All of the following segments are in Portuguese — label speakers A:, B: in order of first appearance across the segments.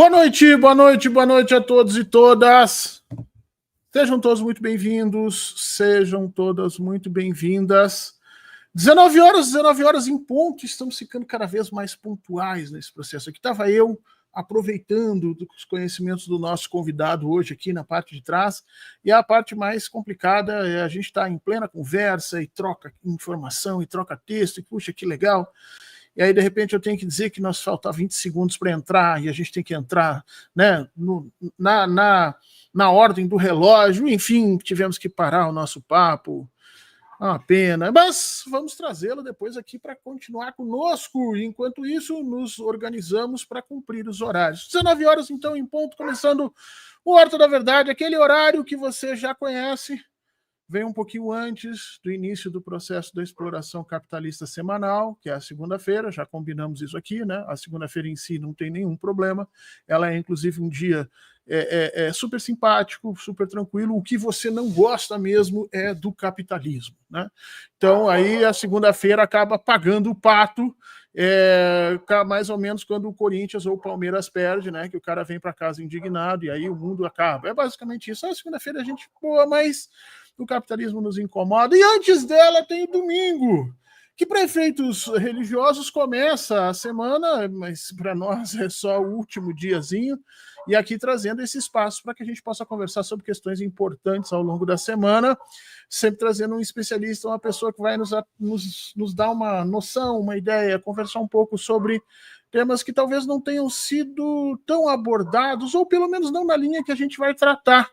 A: Boa noite, boa noite, boa noite a todos e todas. Sejam todos muito bem-vindos, sejam todas muito bem-vindas. 19 horas em ponto, estamos ficando cada vez mais pontuais nesse processo. Aqui estava eu aproveitando os conhecimentos do nosso convidado hoje aqui na parte de trás, e a parte mais complicada é a gente estar em plena conversa e troca informação e troca texto, e puxa, que legal. E aí, de repente, eu tenho que dizer que nós faltam 20 segundos para entrar, e a gente tem que entrar, né, na ordem do relógio. Enfim, tivemos que parar o nosso papo. Uma pena, mas vamos trazê-lo depois aqui para continuar conosco. Enquanto isso, nos organizamos para cumprir os horários. 19 horas, então, em ponto, começando o Horta da Verdade, aquele horário que você já conhece. Vem um pouquinho antes do início do processo da exploração capitalista semanal, que é a segunda-feira, já combinamos isso aqui, né? A segunda-feira em si não tem nenhum problema, ela é inclusive um dia super simpático, super tranquilo. O que você não gosta mesmo é do capitalismo, né? Então aí a segunda-feira acaba pagando o pato, mais ou menos quando o Corinthians ou o Palmeiras perde, né? Que o cara vem para casa indignado e aí o mundo acaba. É basicamente isso. A segunda-feira a gente, mas o capitalismo nos incomoda. E antes dela tem o domingo, que para efeitos religiosos começa a semana, mas para nós é só o último diazinho, e aqui trazendo esse espaço para que a gente possa conversar sobre questões importantes ao longo da semana, sempre trazendo um especialista, uma pessoa que vai nos dar uma noção, uma ideia, conversar um pouco sobre temas que talvez não tenham sido tão abordados, ou pelo menos não na linha que a gente vai tratar.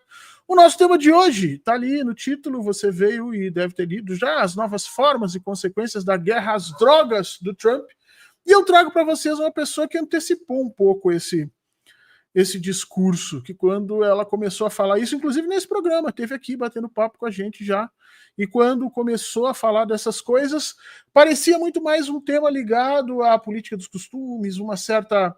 A: O nosso tema de hoje está ali no título, você veio e deve ter lido já as novas formas e consequências da guerra às drogas do Trump, e eu trago para vocês uma pessoa que antecipou um pouco esse discurso, que quando ela começou a falar isso, inclusive nesse programa, teve aqui batendo papo com a gente já, e quando começou a falar dessas coisas, parecia muito mais um tema ligado à política dos costumes, uma certa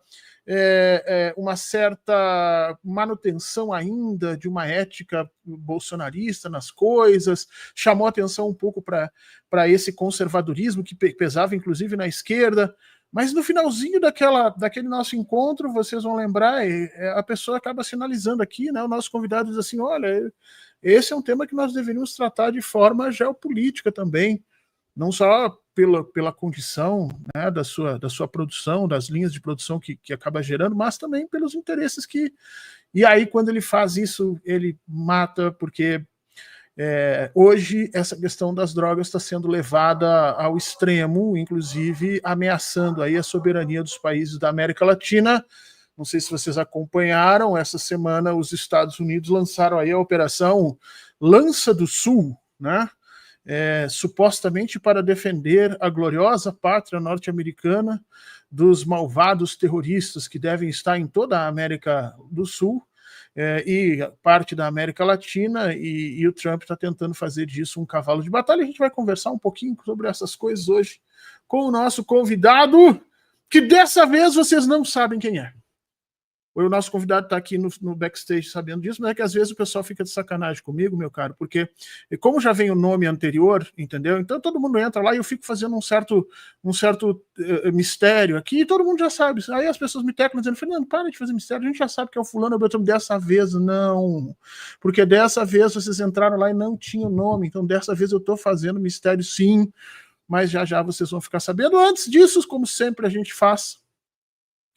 A: manutenção ainda de uma ética bolsonarista nas coisas, chamou atenção um pouco para esse conservadorismo que pesava inclusive na esquerda, mas no finalzinho daquele nosso encontro, vocês vão lembrar, a pessoa acaba sinalizando aqui, né, o nosso convidado diz assim, olha, esse é um tema que nós deveríamos tratar de forma geopolítica também, não só pela condição, né, da sua produção, das linhas de produção que acaba gerando, mas também pelos interesses que... E aí, quando ele faz isso, ele mata, porque hoje essa questão das drogas está sendo levada ao extremo, inclusive ameaçando aí a soberania dos países da América Latina. Não sei se vocês acompanharam, essa semana os Estados Unidos lançaram aí a Operação Lança do Sul, né? Supostamente para defender a gloriosa pátria norte-americana dos malvados terroristas que devem estar em toda a América do Sul e parte da América Latina, e o Trump está tentando fazer disso um cavalo de batalha. A gente vai conversar um pouquinho sobre essas coisas hoje com o nosso convidado, que dessa vez vocês não sabem quem é. O nosso convidado está aqui no backstage sabendo disso, mas é que às vezes o pessoal fica de sacanagem comigo, meu caro, porque como já vem o nome anterior, entendeu? Então todo mundo entra lá e eu fico fazendo um certo mistério aqui, e todo mundo já sabe. Aí as pessoas me teclam dizendo, Fernando, para de fazer mistério, a gente já sabe que é o fulano, dessa vez não, porque dessa vez vocês entraram lá e não tinham nome, então dessa vez eu estou fazendo mistério sim, mas já vocês vão ficar sabendo. Antes disso, como sempre a gente faz,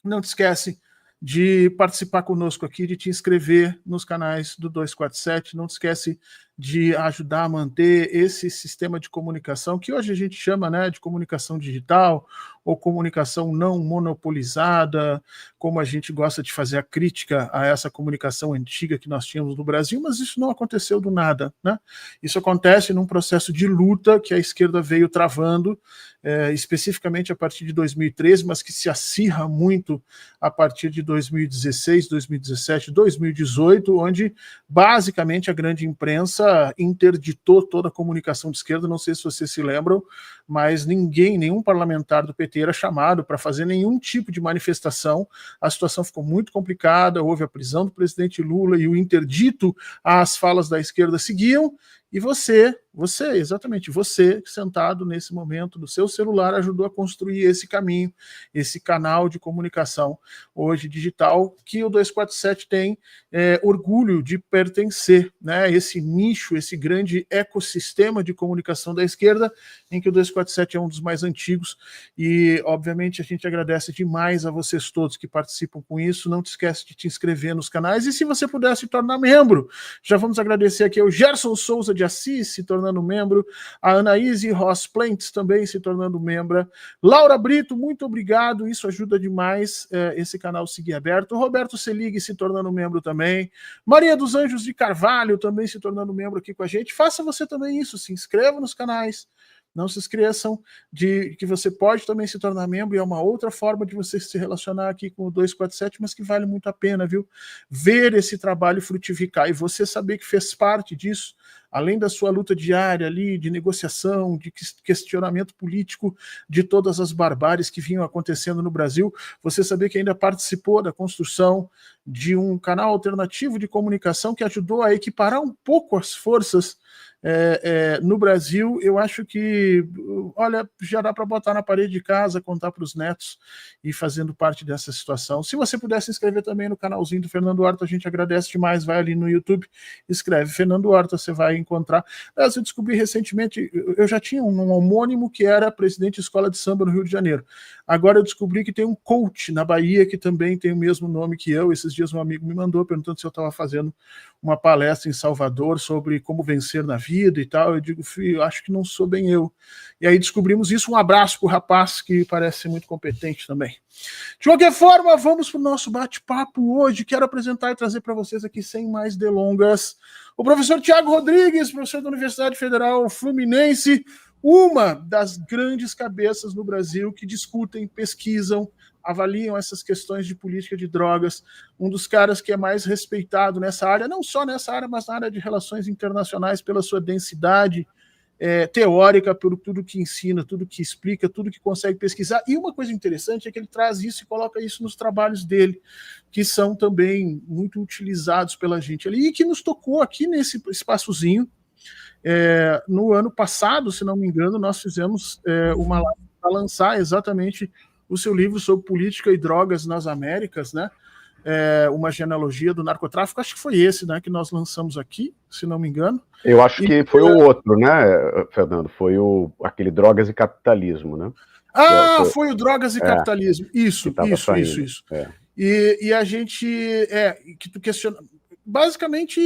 A: não te esquece de participar conosco aqui, de te inscrever nos canais do 247, não te esquece de ajudar a manter esse sistema de comunicação, que hoje a gente chama, né, de comunicação digital, ou comunicação não monopolizada, como a gente gosta de fazer a crítica a essa comunicação antiga que nós tínhamos no Brasil, mas isso não aconteceu do nada, né? Isso acontece num processo de luta que a esquerda veio travando, especificamente a partir de 2013, mas que se acirra muito a partir de 2016, 2017, 2018, onde basicamente a grande imprensa interditou toda a comunicação de esquerda. Não sei se vocês se lembram, mas nenhum parlamentar do PT era chamado para fazer nenhum tipo de manifestação. A situação ficou muito complicada, houve a prisão do presidente Lula e o interdito às falas da esquerda seguiam, E você, exatamente, você, sentado nesse momento no seu celular, ajudou a construir esse caminho, esse canal de comunicação hoje digital, que o 247 tem orgulho de pertencer, né? Esse nicho, esse grande ecossistema de comunicação da esquerda, em que o 247 é um dos mais antigos, e obviamente a gente agradece demais a vocês todos que participam com isso. Não te esquece de te inscrever nos canais, e se você puder se tornar membro, já vamos agradecer aqui ao Gerson Souza de Assis se tornando membro, a Anaíse Ross Plentes também se tornando membro, Laura Brito, muito obrigado, isso ajuda demais esse canal seguir aberto, Roberto Selig se tornando membro também, Maria dos Anjos de Carvalho também se tornando membro aqui com a gente. Faça você também isso, se inscreva nos canais, não se esqueçam de que você pode também se tornar membro, e é uma outra forma de você se relacionar aqui com o 247, mas que vale muito a pena, viu? Ver esse trabalho frutificar, e você saber que fez parte disso, além da sua luta diária ali, de negociação, de questionamento político, de todas as barbáries que vinham acontecendo no Brasil, você saber que ainda participou da construção de um canal alternativo de comunicação que ajudou a equiparar um pouco as forças no Brasil. Eu acho que, olha, já dá para botar na parede de casa, contar para os netos e fazendo parte dessa situação. Se você puder se inscrever também no canalzinho do Fernando Horta, a gente agradece demais. Vai ali no YouTube, escreve Fernando Horta, você vai encontrar. Mas eu descobri recentemente, eu já tinha um homônimo que era presidente de escola de samba no Rio de Janeiro. Agora eu descobri que tem um coach na Bahia que também tem o mesmo nome que eu. Esses dias um amigo me mandou perguntando se eu estava fazendo uma palestra em Salvador sobre como vencer na vida e tal. Eu digo, filho, acho que não sou bem eu. E aí descobrimos isso. Um abraço para o rapaz, que parece ser muito competente também. De qualquer forma, vamos para o nosso bate-papo hoje. Quero apresentar e trazer para vocês aqui, sem mais delongas, o professor Tiago Rodrigues, professor da Universidade Federal Fluminense, uma das grandes cabeças no Brasil que discutem, pesquisam, avaliam essas questões de política de drogas, um dos caras que é mais respeitado nessa área, não só nessa área, mas na área de relações internacionais, pela sua densidade teórica, por tudo que ensina, tudo que explica, tudo que consegue pesquisar. E uma coisa interessante é que ele traz isso e coloca isso nos trabalhos dele, que são também muito utilizados pela gente ali, e que nos tocou aqui nesse espaçozinho. No ano passado, se não me engano, nós fizemos uma live para lançar exatamente o seu livro sobre política e drogas nas Américas, né? Uma genealogia do narcotráfico. Acho que foi esse, né, que nós lançamos aqui, se não me engano.
B: Eu acho que foi o outro, né, Fernando? Foi aquele Drogas e Capitalismo, né?
A: Foi o Drogas e Capitalismo. Isso. E a gente, que tu questiona... Basicamente,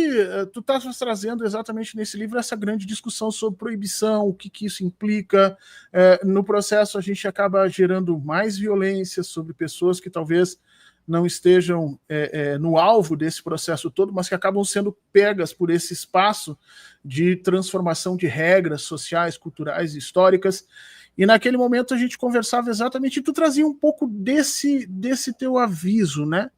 A: tu estás trazendo exatamente nesse livro essa grande discussão sobre proibição, o que isso implica. No processo, a gente acaba gerando mais violência sobre pessoas que talvez não estejam no alvo desse processo todo, mas que acabam sendo pegas por esse espaço de transformação de regras sociais, culturais e históricas. E naquele momento a gente conversava exatamente, e tu trazia um pouco desse teu aviso, né?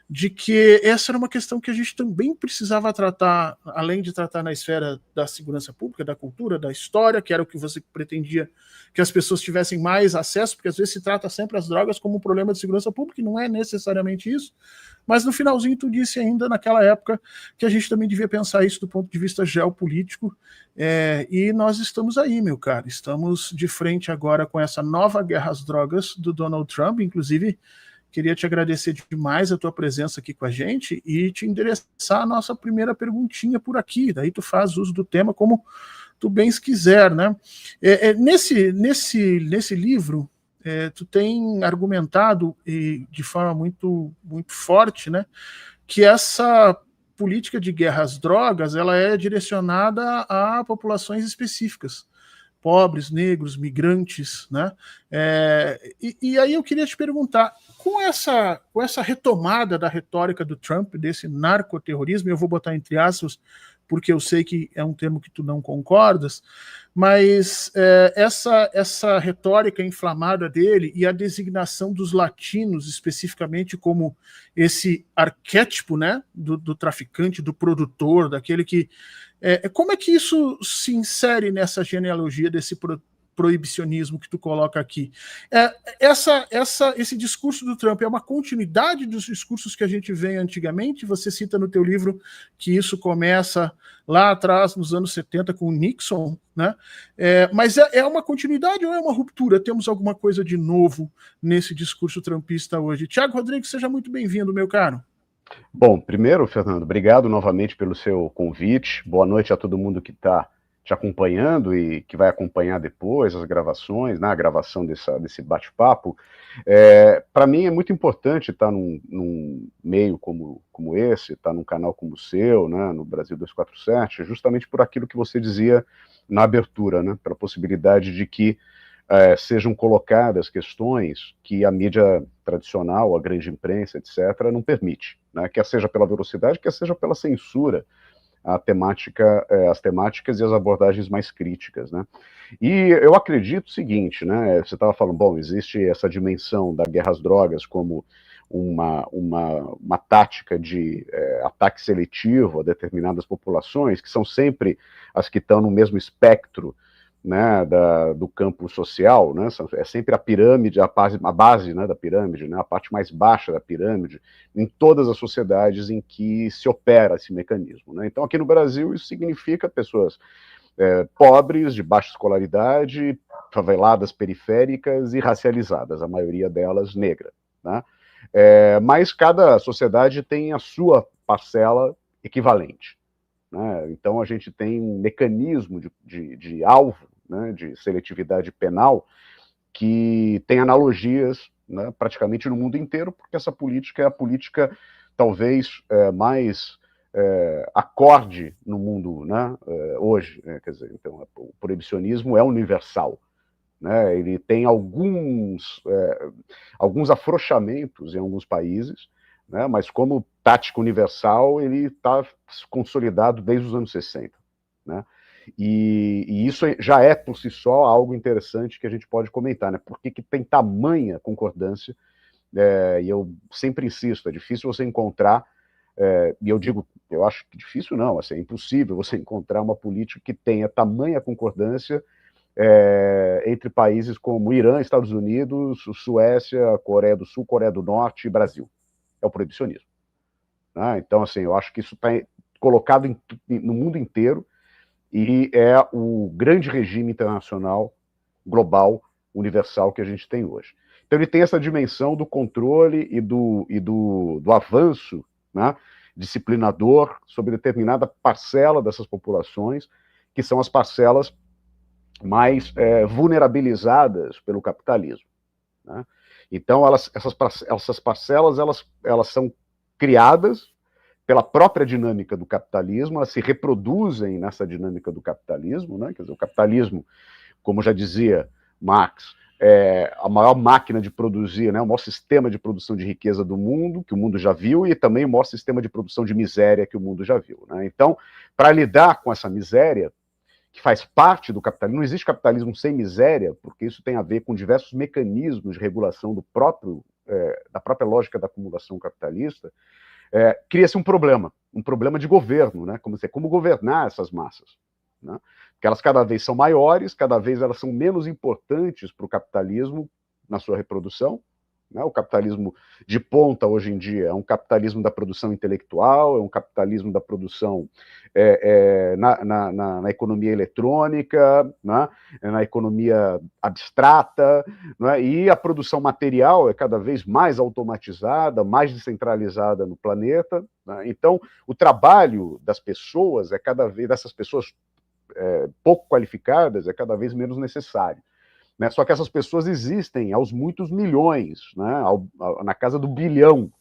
A: De que essa era uma questão que a gente também precisava tratar, além de tratar na esfera da segurança pública, da cultura, da história, que era o que você pretendia que as pessoas tivessem mais acesso, porque às vezes se trata sempre as drogas como um problema de segurança pública, e não é necessariamente isso, mas no finalzinho tu disse ainda naquela época que a gente também devia pensar isso do ponto de vista geopolítico, e nós estamos aí, meu cara, estamos de frente agora com essa nova guerra às drogas do Donald Trump. Inclusive queria te agradecer demais a tua presença aqui com a gente e te endereçar a nossa primeira perguntinha por aqui. Daí tu faz uso do tema como tu bem quiser, né? Nesse livro, tu tem argumentado de forma muito, muito forte, né, que essa política de guerra às drogas ela é direcionada a populações específicas, pobres, negros, migrantes, né? E aí eu queria te perguntar, com essa retomada da retórica do Trump, desse narcoterrorismo, eu vou botar entre aspas, porque eu sei que é um termo que tu não concordas, mas essa retórica inflamada dele e a designação dos latinos especificamente como esse arquétipo, né, do traficante, do produtor, daquele que... como é que isso se insere nessa genealogia desse proibicionismo que tu coloca aqui. Esse discurso do Trump é uma continuidade dos discursos que a gente vê antigamente? Você cita no teu livro que isso começa lá atrás, nos anos 70, com o Nixon, né? Mas é uma continuidade ou é uma ruptura? Temos alguma coisa de novo nesse discurso trumpista hoje? Tiago Rodrigues, seja muito bem-vindo, meu caro.
B: Bom, primeiro, Fernando, obrigado novamente pelo seu convite. Boa noite a todo mundo que está te acompanhando e que vai acompanhar depois as gravações, né, a gravação desse bate-papo. Para mim é muito importante estar num meio como esse, estar num canal como o seu, né, no Brasil 247, justamente por aquilo que você dizia na abertura, né, pela possibilidade de que sejam colocadas questões que a mídia tradicional, a grande imprensa, etc., não permite, né, quer seja pela velocidade, quer seja pela censura, as temáticas e as abordagens mais críticas, né? E eu acredito o seguinte, né? Você estava falando, bom, existe essa dimensão da guerra às drogas como uma tática de ataque seletivo a determinadas populações, que são sempre as que estão no mesmo espectro, né, do campo social, né, é sempre a pirâmide, a base, né, da pirâmide, né, a parte mais baixa da pirâmide, em todas as sociedades em que se opera esse mecanismo, né. Então, aqui no Brasil, isso significa pessoas pobres, de baixa escolaridade, faveladas, periféricas e racializadas, a maioria delas negra, né. Mas cada sociedade tem a sua parcela equivalente, né. Então, a gente tem um mecanismo de alvo, né, de seletividade penal, que tem analogias, né, praticamente no mundo inteiro, porque essa política é a política talvez mais acorde no mundo, né, hoje. Quer dizer, então, o proibicionismo é universal, né, ele tem alguns afrouxamentos em alguns países, né, mas como tática universal, ele está consolidado desde os anos 60, né? E isso já é, por si só, algo interessante que a gente pode comentar, né? Por que tem tamanha concordância? E eu sempre insisto, é difícil você encontrar, e eu acho que difícil não, assim, é impossível você encontrar uma política que tenha tamanha concordância entre países como Irã, Estados Unidos, Suécia, Coreia do Sul, Coreia do Norte e Brasil. É o proibicionismo, né? Então, assim, eu acho que isso está colocado no mundo inteiro, e é o grande regime internacional, global, universal que a gente tem hoje. Então ele tem essa dimensão do controle e do avanço, né, disciplinador sobre determinada parcela dessas populações, que são as parcelas mais vulnerabilizadas pelo capitalismo, né? Então essas parcelas elas são criadas pela própria dinâmica do capitalismo, elas se reproduzem nessa dinâmica do capitalismo, né? Quer dizer, o capitalismo, como já dizia Marx, é a maior máquina de produzir, né? O maior sistema de produção de riqueza do mundo, que o mundo já viu, e também o maior sistema de produção de miséria que o mundo já viu, né? Então, para lidar com essa miséria, que faz parte do capitalismo, não existe capitalismo sem miséria, porque isso tem a ver com diversos mecanismos de regulação da própria lógica da acumulação capitalista. Cria-se um problema de governo, né? Como governar essas massas, né? Porque elas cada vez são maiores, cada vez elas são menos importantes para o capitalismo na sua reprodução, né? O capitalismo de ponta hoje em dia é um capitalismo da produção intelectual, é um capitalismo da produção na economia eletrônica, né? Na economia abstrata, né? E a produção material é cada vez mais automatizada, mais descentralizada no planeta, né? Então, o trabalho das pessoas dessas pessoas pouco qualificadas, é cada vez menos necessário, né? Só que essas pessoas existem aos muitos milhões, né? Na casa do bilhão.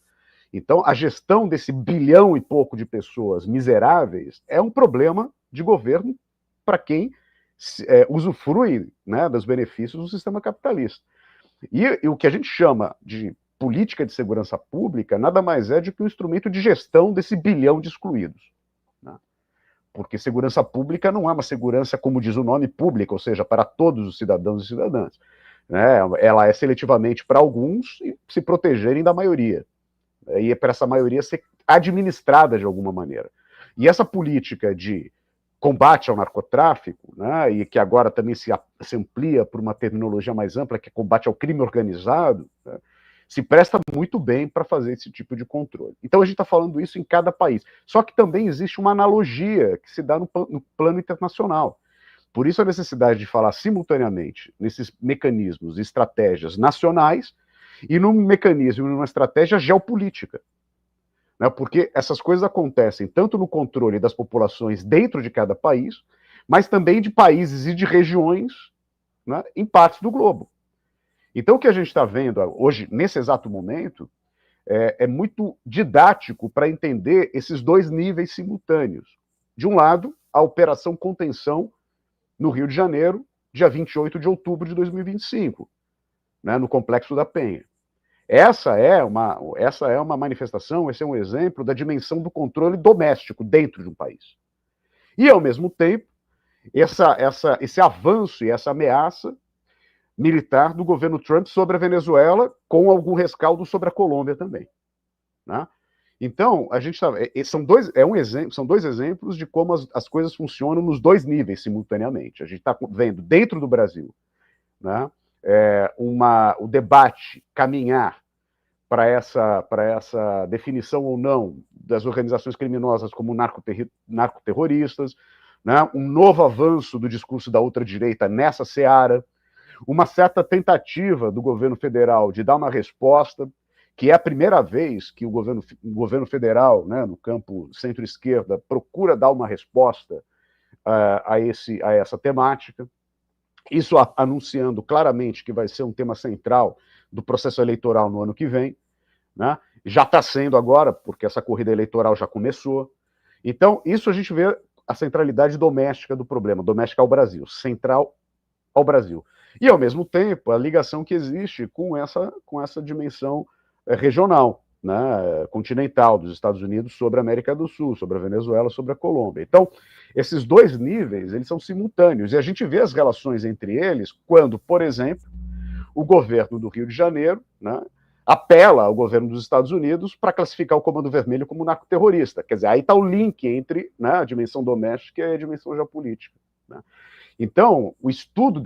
B: Então, a gestão desse bilhão e pouco de pessoas miseráveis é um problema de governo para quem usufrui, né, dos benefícios do sistema capitalista. E o que a gente chama de política de segurança pública nada mais é do que um instrumento de gestão desse bilhão de excluídos, né? Porque segurança pública não é uma segurança, como diz o nome, pública, ou seja, para todos os cidadãos e cidadãs, né? Ela é seletivamente para alguns e se protegerem da maioria. E é para essa maioria ser administrada de alguma maneira. E essa política de combate ao narcotráfico, né, e que agora também se amplia por uma terminologia mais ampla, que é combate ao crime organizado, né, se presta muito bem para fazer esse tipo de controle. Então a gente está falando isso em cada país. Só que também existe uma analogia que se dá no plano internacional. Por isso a necessidade de falar simultaneamente nesses mecanismos e estratégias nacionais e num mecanismo, numa estratégia geopolítica. Né? Porque essas coisas acontecem tanto no controle das populações dentro de cada país, mas também de países e de regiões, né, em partes do globo. Então, o que a gente está vendo hoje, nesse exato momento, é muito didático para entender esses dois níveis simultâneos. De um lado, a Operação Contenção no Rio de Janeiro, dia 28 de outubro de 2025, né, no Complexo da Penha. Essa é uma manifestação, esse é um exemplo da dimensão do controle doméstico dentro de um país. E, ao mesmo tempo, esse avanço e essa ameaça militar do governo Trump sobre a Venezuela, com algum rescaldo sobre a Colômbia também. Né? Então, a gente são dois exemplos de como as coisas funcionam nos dois níveis simultaneamente. A gente está vendo dentro do Brasil, né, o debate caminhar para essa definição ou não das organizações criminosas como narcoterroristas, né, um novo avanço do discurso da ultradireita nessa seara, uma certa tentativa do governo federal de dar uma resposta, que é a primeira vez que o governo federal, né, no campo centro-esquerda, procura dar uma resposta a essa temática. Isso anunciando claramente que vai ser um tema central do processo eleitoral no ano que vem. Né? Já está sendo agora, porque essa corrida eleitoral já começou. Então, isso a gente vê a centralidade doméstica do problema, doméstica ao Brasil, central ao Brasil. E, ao mesmo tempo, a ligação que existe com essa dimensão regional, né, continental dos Estados Unidos sobre a América do Sul, sobre a Venezuela, sobre a Colômbia. Então, esses dois níveis, eles são simultâneos, e a gente vê as relações entre eles quando, por exemplo, o governo do Rio de Janeiro, né, apela ao governo dos Estados Unidos para classificar o Comando Vermelho como narcoterrorista. Quer dizer, aí está o link entre, né, a dimensão doméstica e a dimensão geopolítica. Né? Então, o estudo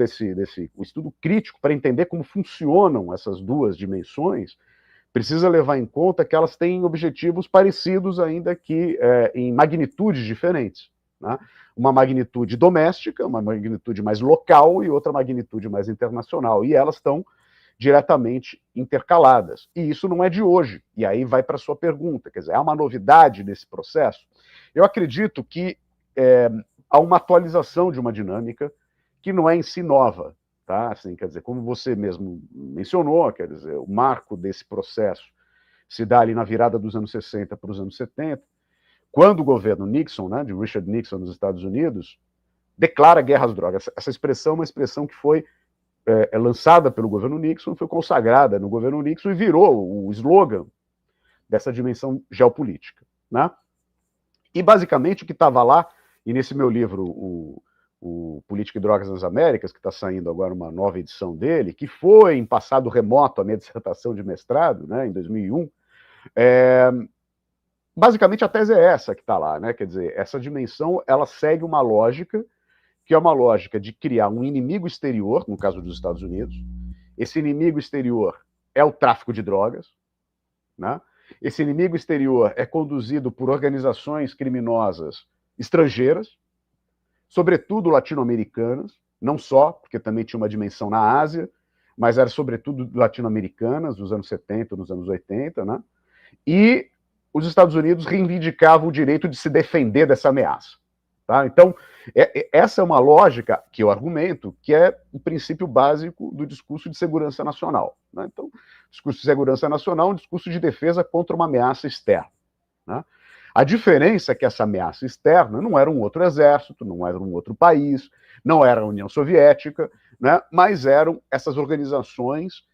B: o estudo crítico para entender como funcionam essas duas dimensões precisa levar em conta que elas têm objetivos parecidos, ainda que em magnitudes diferentes. Né? Uma magnitude doméstica, uma magnitude mais local e outra magnitude mais internacional. E elas estão diretamente intercaladas. E isso não é de hoje. E aí vai para a sua pergunta. Quer dizer, há uma novidade nesse processo? Eu acredito que há uma atualização de uma dinâmica que não é em si nova. Tá? Assim, quer dizer, como você mesmo mencionou, quer dizer, o marco desse processo se dá ali na virada dos anos 60 para os anos 70, quando o governo Nixon, né, de Richard Nixon nos Estados Unidos, declara guerra às drogas. Essa expressão é uma expressão que foi lançada pelo governo Nixon, foi consagrada no governo Nixon e virou o slogan dessa dimensão geopolítica. Né? E, basicamente, o que estava lá, e nesse meu livro, o Política e Drogas nas Américas, que está saindo agora uma nova edição dele, que foi, em passado remoto, a minha dissertação de mestrado, né, em 2001, basicamente a tese é essa que está lá, né? Quer dizer, essa dimensão, ela segue uma lógica, que é uma lógica de criar um inimigo exterior, no caso dos Estados Unidos. Esse inimigo exterior é o tráfico de drogas, né? Esse inimigo exterior é conduzido por organizações criminosas estrangeiras, sobretudo latino-americanas, não só, porque também tinha uma dimensão na Ásia, mas era sobretudo latino-americanas, nos anos 70, nos anos 80, né? E os Estados Unidos reivindicavam o direito de se defender dessa ameaça. Tá? Então, essa é uma lógica que eu argumento que é o princípio básico do discurso de segurança nacional. Né? Então, o discurso de segurança nacional é um discurso de defesa contra uma ameaça externa. Né? A diferença é que essa ameaça externa não era um outro exército, não era um outro país, não era a União Soviética, né? Mas eram essas organizações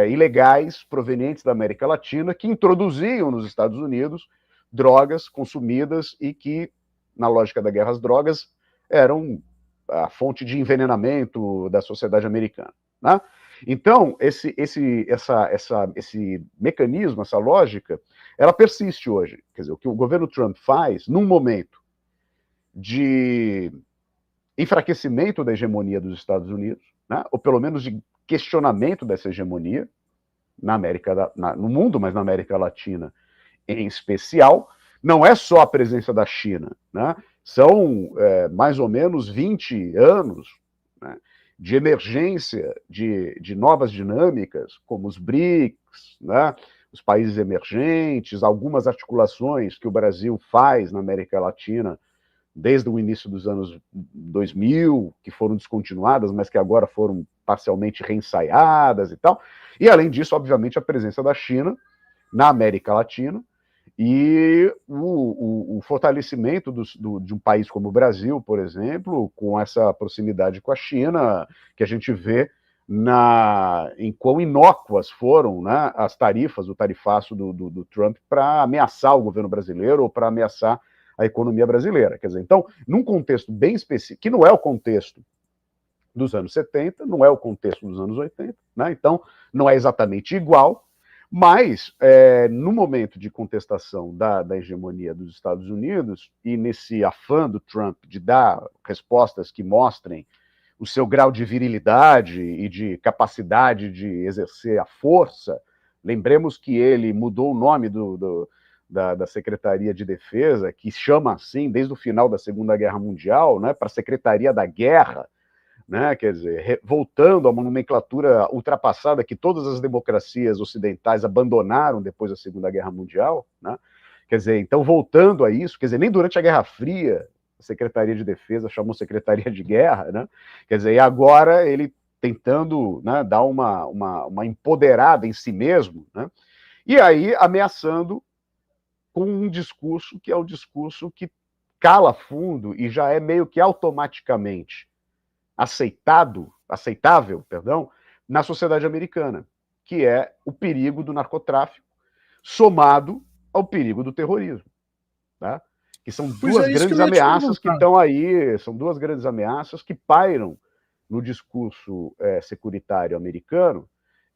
B: ilegais provenientes da América Latina que introduziam nos Estados Unidos drogas consumidas e que, na lógica da guerra às drogas, eram a fonte de envenenamento da sociedade americana. Né? Então, esse mecanismo, essa lógica, ela persiste hoje. Quer dizer, o que o governo Trump faz, num momento de enfraquecimento da hegemonia dos Estados Unidos, né? Ou pelo menos de questionamento dessa hegemonia no mundo, mas na América Latina em especial. Não é só a presença da China, né? São mais ou menos 20 anos, né, de emergência de novas dinâmicas, como os BRICS, né, os países emergentes, algumas articulações que o Brasil faz na América Latina desde o início dos anos 2000, que foram descontinuadas, mas que agora foram parcialmente reensaiadas e tal. E, além disso, obviamente, a presença da China na América Latina e o fortalecimento de um país como o Brasil, por exemplo, com essa proximidade com a China, que a gente vê em quão inócuas foram, né, as tarifas, o tarifaço do Trump para ameaçar o governo brasileiro ou para ameaçar a economia brasileira. Quer dizer, então, num contexto bem específico, que não é o contexto dos anos 70, não é o contexto dos anos 80, né? Então não é exatamente igual, mas no momento de contestação da hegemonia dos Estados Unidos e nesse afã do Trump de dar respostas que mostrem o seu grau de virilidade e de capacidade de exercer a força, lembremos que ele mudou o nome da Secretaria de Defesa, que chama assim desde o final da Segunda Guerra Mundial, né, para a Secretaria da Guerra, né, quer dizer, voltando a uma nomenclatura ultrapassada que todas as democracias ocidentais abandonaram depois da Segunda Guerra Mundial, né? Quer dizer, então voltando a isso, quer dizer, nem durante a Guerra Fria a Secretaria de Defesa chamou Secretaria de Guerra, né? Quer dizer, e agora ele tentando, né, dar uma empoderada em si mesmo, né? E aí ameaçando com um discurso que é o discurso que cala fundo e já é meio que automaticamente aceitável, na sociedade americana, que é o perigo do narcotráfico somado ao perigo do terrorismo, tá? Que são duas grandes ameaças que estão aí, são duas grandes ameaças que pairam no discurso securitário americano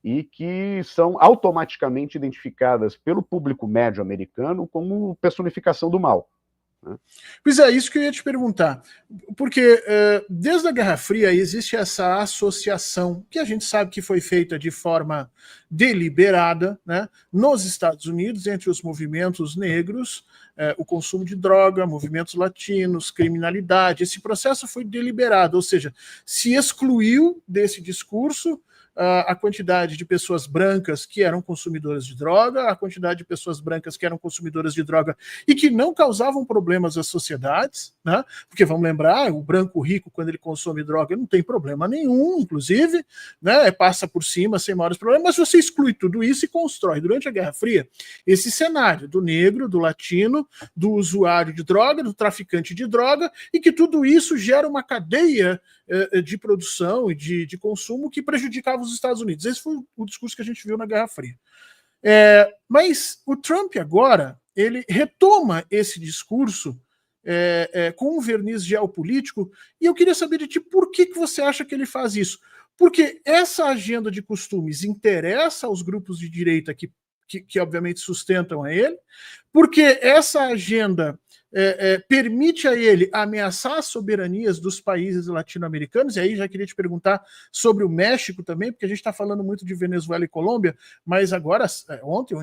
B: e que são automaticamente identificadas pelo público médio americano como personificação do mal.
A: Pois é, isso que eu ia te perguntar, porque desde a Guerra Fria existe essa associação, que a gente sabe que foi feita de forma deliberada, né, nos Estados Unidos, entre os movimentos negros, o consumo de droga, movimentos latinos, criminalidade. Esse processo foi deliberado, ou seja, se excluiu desse discurso a quantidade de pessoas brancas que eram consumidoras de droga, a quantidade de pessoas brancas que eram consumidoras de droga e que não causavam problemas às sociedades, né? Porque vamos lembrar, o branco rico, quando ele consome droga, não tem problema nenhum, inclusive, né? Passa por cima sem maiores problemas, mas você exclui tudo isso e constrói, durante a Guerra Fria, esse cenário do negro, do latino, do usuário de droga, do traficante de droga, e que tudo isso gera uma cadeia de produção e de consumo que prejudicava os Estados Unidos. Esse foi o discurso que a gente viu na Guerra Fria. Mas o Trump agora, ele retoma esse discurso com um verniz geopolítico, e eu queria saber de ti, por que você acha que ele faz isso? Porque essa agenda de costumes interessa aos grupos de direita que obviamente sustentam a ele, porque essa agenda permite a ele ameaçar as soberanias dos países latino-americanos, e aí já queria te perguntar sobre o México também, porque a gente está falando muito de Venezuela e Colômbia, mas agora, ontem,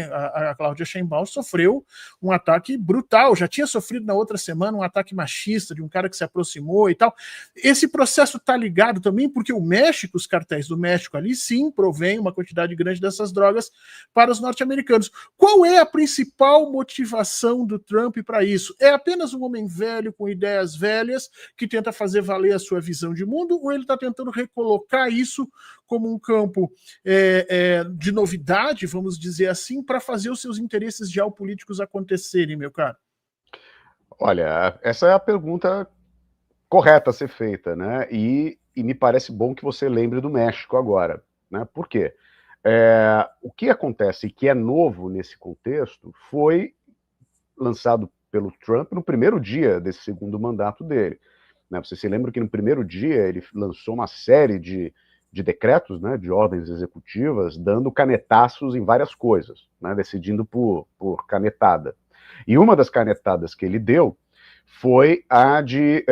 A: a Cláudia Sheinbaum sofreu um ataque brutal, já tinha sofrido na outra semana um ataque machista de um cara que se aproximou e tal. Esse processo está ligado também porque o México, os cartéis do México ali, sim, provém uma quantidade grande dessas drogas para os norte-americanos. Qual é a principal motivação do Trump para isso? É apenas um homem velho com ideias velhas que tenta fazer valer a sua visão de mundo, ou ele está tentando recolocar isso como um campo de novidade, vamos dizer assim, para fazer os seus interesses geopolíticos acontecerem, meu caro?
B: Olha, essa é a pergunta correta a ser feita, né? E me parece bom que você lembre do México agora, né? Por quê? O que acontece, que é novo nesse contexto, foi lançado pelo Trump no primeiro dia desse segundo mandato dele. Né? Você se lembra que no primeiro dia ele lançou uma série de decretos, né, de ordens executivas, dando canetaços em várias coisas, né, decidindo por canetada. E uma das canetadas que ele deu foi a de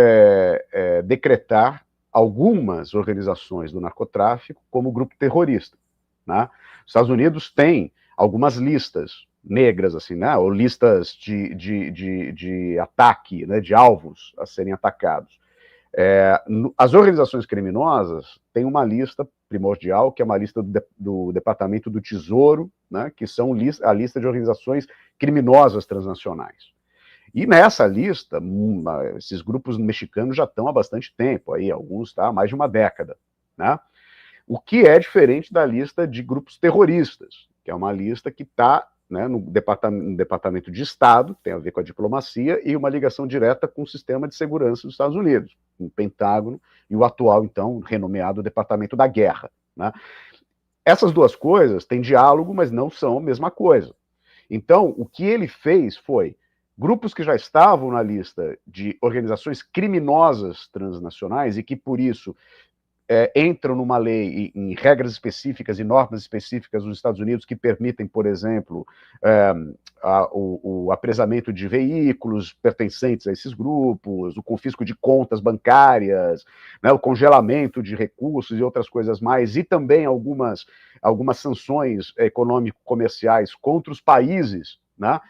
B: decretar algumas organizações do narcotráfico como grupo terrorista, né? Os Estados Unidos têm algumas listas negras, assim, né? Ou listas de ataque, né? De alvos a serem atacados. As organizações criminosas têm uma lista primordial, que é uma lista do Departamento do Tesouro, né? Que são a lista de organizações criminosas transnacionais. E nessa lista, esses grupos mexicanos já estão há bastante tempo, aí, alguns há mais de uma década, né? O que é diferente da lista de grupos terroristas, que é uma lista que está, né, no Departamento de Estado, tem a ver com a diplomacia, e uma ligação direta com o sistema de segurança dos Estados Unidos, o Pentágono e o atual, então, renomeado Departamento da Guerra, né? Essas duas coisas têm diálogo, mas não são a mesma coisa. Então, o que ele fez foi grupos que já estavam na lista de organizações criminosas transnacionais e que, por isso, entram numa lei em regras específicas e normas específicas dos Estados Unidos que permitem, por exemplo, o apresamento de veículos pertencentes a esses grupos, o confisco de contas bancárias, né, o congelamento de recursos e outras coisas mais, e também algumas sanções econômico-comerciais contra os países, né,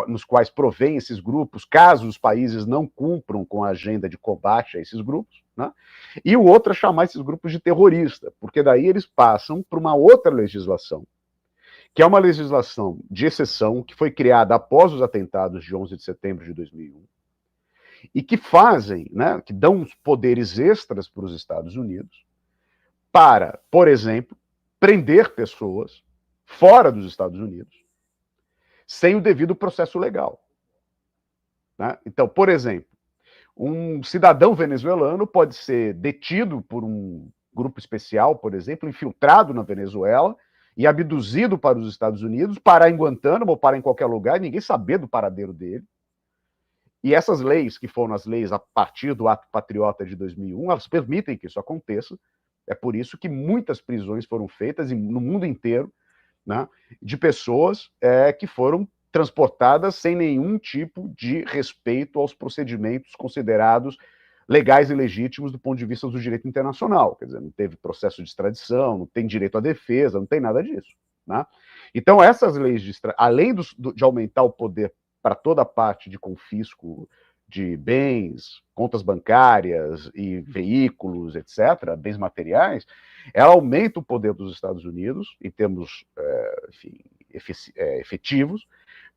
B: nos quais provém esses grupos, caso os países não cumpram com a agenda de combate a esses grupos, né? E o outro é chamar esses grupos de terrorista, porque daí eles passam para uma outra legislação, que é uma legislação de exceção que foi criada após os atentados de 11 de setembro de 2001 e que fazem, né, que dão uns poderes extras para os Estados Unidos para, por exemplo, prender pessoas fora dos Estados Unidos sem o devido processo legal, né? Então, por exemplo, um cidadão venezuelano pode ser detido por um grupo especial, por exemplo, infiltrado na Venezuela e abduzido para os Estados Unidos, parar em Guantánamo ou parar em qualquer lugar e ninguém saber do paradeiro dele. E essas leis, que foram as leis a partir do Ato Patriota de 2001, elas permitem que isso aconteça. É por isso que muitas prisões foram feitas no mundo inteiro, né, de pessoas que foram transportadas sem nenhum tipo de respeito aos procedimentos considerados legais e legítimos do ponto de vista do direito internacional. Quer dizer, não teve processo de extradição, não tem direito à defesa, não tem nada disso, né? Então, essas leis, além de aumentar o poder para toda a parte de confisco de bens, contas bancárias e veículos, etc., bens materiais, ela aumenta o poder dos Estados Unidos, em termos efetivos,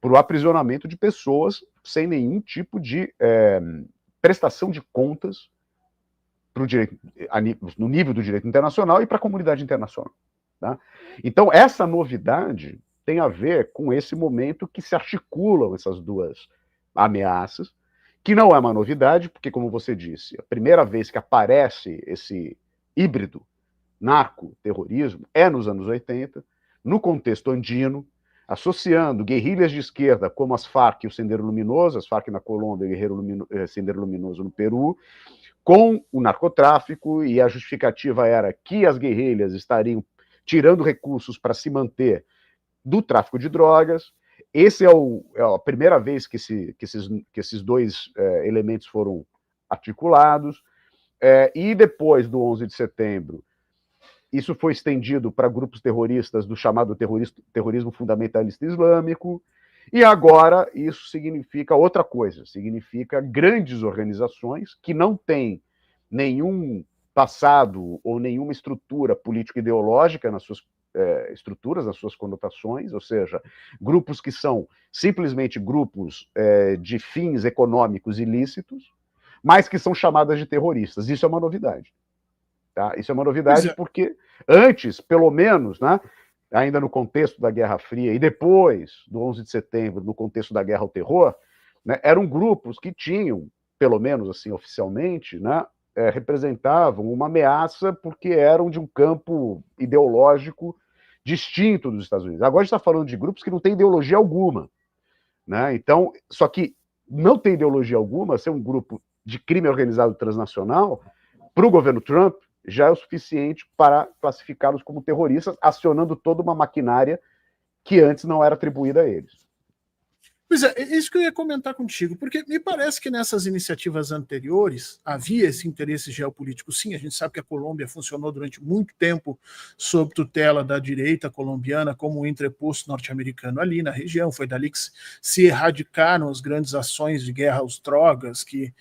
B: para o aprisionamento de pessoas sem nenhum tipo de prestação de contas pro direito, no nível do direito internacional e para a comunidade internacional, tá? Então, essa novidade tem a ver com esse momento que se articulam essas duas ameaças, que não é uma novidade, porque, como você disse, a primeira vez que aparece esse híbrido narco-terrorismo é nos anos 80, no contexto andino, associando guerrilhas de esquerda como as Farc e o Sendero Luminoso, as Farc na Colômbia e o Sendero Luminoso no Peru, com o narcotráfico, e a justificativa era que as guerrilhas estariam tirando recursos para se manter do tráfico de drogas. Esse é a primeira vez que esses dois elementos foram articulados. E depois do 11 de setembro, isso foi estendido para grupos terroristas do chamado terrorismo fundamentalista islâmico. E agora isso significa outra coisa, significa grandes organizações que não têm nenhum passado ou nenhuma estrutura político-ideológica nas suas estruturas, nas suas conotações, ou seja, grupos que são simplesmente grupos de fins econômicos ilícitos, mas que são chamadas de terroristas. Isso é uma novidade. Tá? Isso é uma novidade porque antes, pelo menos, né, ainda no contexto da Guerra Fria e depois do 11 de setembro, no contexto da Guerra ao Terror, né, eram grupos que tinham, pelo menos assim oficialmente, né, representavam uma ameaça porque eram de um campo ideológico distinto dos Estados Unidos. Agora a gente está falando de grupos que não têm ideologia alguma, né? Então, só que não tem ideologia alguma, ser um grupo de crime organizado transnacional, para o governo Trump, já é o suficiente para classificá-los como terroristas, acionando toda uma maquinária que antes não era atribuída a eles.
A: Pois é, é isso que eu ia comentar contigo, porque me parece que nessas iniciativas anteriores havia esse interesse geopolítico. Sim, a gente sabe que a Colômbia funcionou durante muito tempo sob tutela da direita colombiana como um entreposto norte-americano ali na região. Foi dali que se erradicaram as grandes ações de guerra às drogas que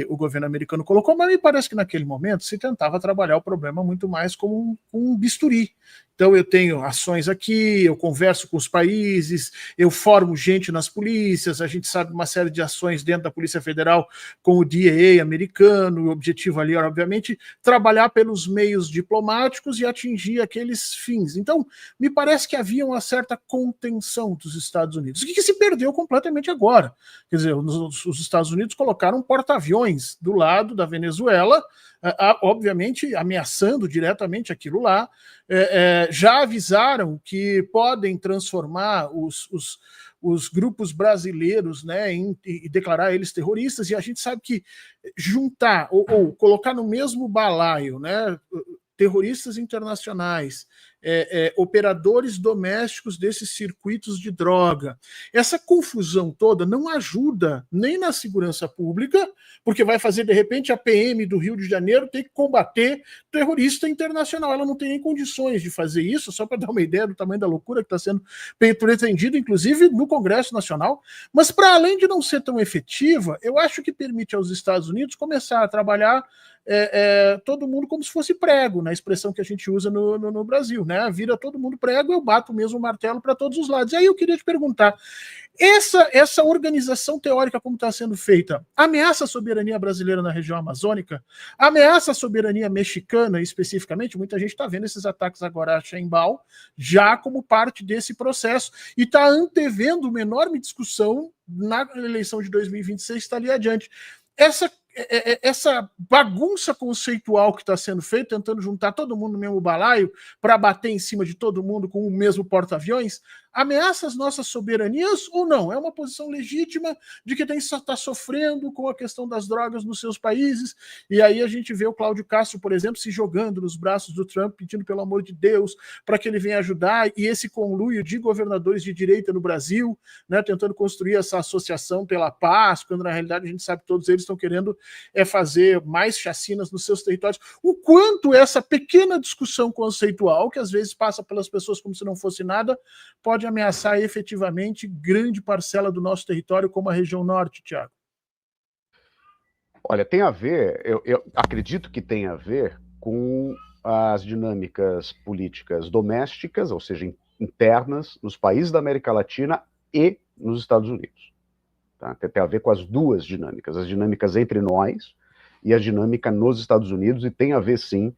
A: o governo americano colocou, mas me parece que naquele momento se tentava trabalhar o problema muito mais como um bisturi. Então eu tenho ações aqui, eu converso com os países, eu formo gente nas polícias, a gente sabe uma série de ações dentro da Polícia Federal com o DEA americano, o objetivo ali era, obviamente, trabalhar pelos meios diplomáticos e atingir aqueles fins. Então, me parece que havia uma certa contenção dos Estados Unidos, o que se perdeu completamente agora. Quer dizer, os Estados Unidos colocaram um porta-aviões do lado da Venezuela, obviamente ameaçando diretamente aquilo lá, já avisaram que podem transformar os grupos brasileiros, né, e declarar eles terroristas, e a gente sabe que juntar ou colocar no mesmo balaio, né, terroristas internacionais, operadores domésticos desses circuitos de droga. Essa confusão toda não ajuda nem na segurança pública, porque vai fazer, de repente, a PM do Rio de Janeiro ter que combater terrorista internacional. Ela não tem nem condições de fazer isso, só para dar uma ideia do tamanho da loucura que está sendo pretendida, inclusive no Congresso Nacional. Mas, para além de não ser tão efetiva, eu acho que permite aos Estados Unidos começar a trabalhar todo mundo como se fosse prego, na expressão que a gente usa no Brasil, né? Vira todo mundo prego, eu bato o mesmo martelo para todos os lados. E aí eu queria te perguntar, essa organização teórica como está sendo feita, ameaça a soberania brasileira na região amazônica? Ameaça a soberania mexicana especificamente? Muita gente está vendo esses ataques agora a Sheinbaum já como parte desse processo e está antevendo uma enorme discussão na eleição de 2026 que está ali adiante. Essa bagunça conceitual que está sendo feita, tentando juntar todo mundo no mesmo balaio para bater em cima de todo mundo com o mesmo porta-aviões, ameaça as nossas soberanias ou não? É uma posição legítima de que está sofrendo com a questão das drogas nos seus países, e aí a gente vê o Cláudio Castro, por exemplo, se jogando nos braços do Trump, pedindo pelo amor de Deus para que ele venha ajudar, e esse conluio de governadores de direita no Brasil, né, tentando construir essa associação pela paz, quando na realidade a gente sabe que todos eles estão querendo fazer mais chacinas nos seus territórios. O quanto essa pequena discussão conceitual, que às vezes passa pelas pessoas como se não fosse nada, pode ameaçar efetivamente grande parcela do nosso território, como a região norte, Tiago?
B: Olha, tem a ver, eu acredito que tem a ver com as dinâmicas políticas domésticas, ou seja, internas, nos países da América Latina e nos Estados Unidos. Tá? Tem a ver com as duas dinâmicas, as dinâmicas entre nós e a dinâmica nos Estados Unidos, e tem a ver, sim,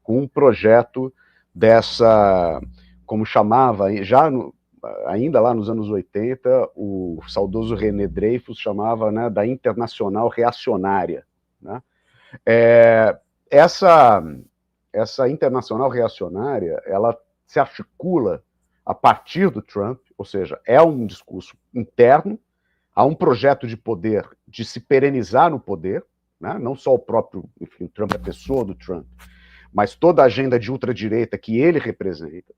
B: com um projeto dessa, como chamava, ainda lá nos anos 80, o saudoso René Dreyfus chamava, né, da internacional reacionária. Né? Essa internacional reacionária, ela se articula a partir do Trump, ou seja, é um discurso interno, há um projeto de poder, de se perenizar no poder, né? Não só o próprio, enfim, o Trump, a pessoa do Trump, mas toda a agenda de ultradireita que ele representa.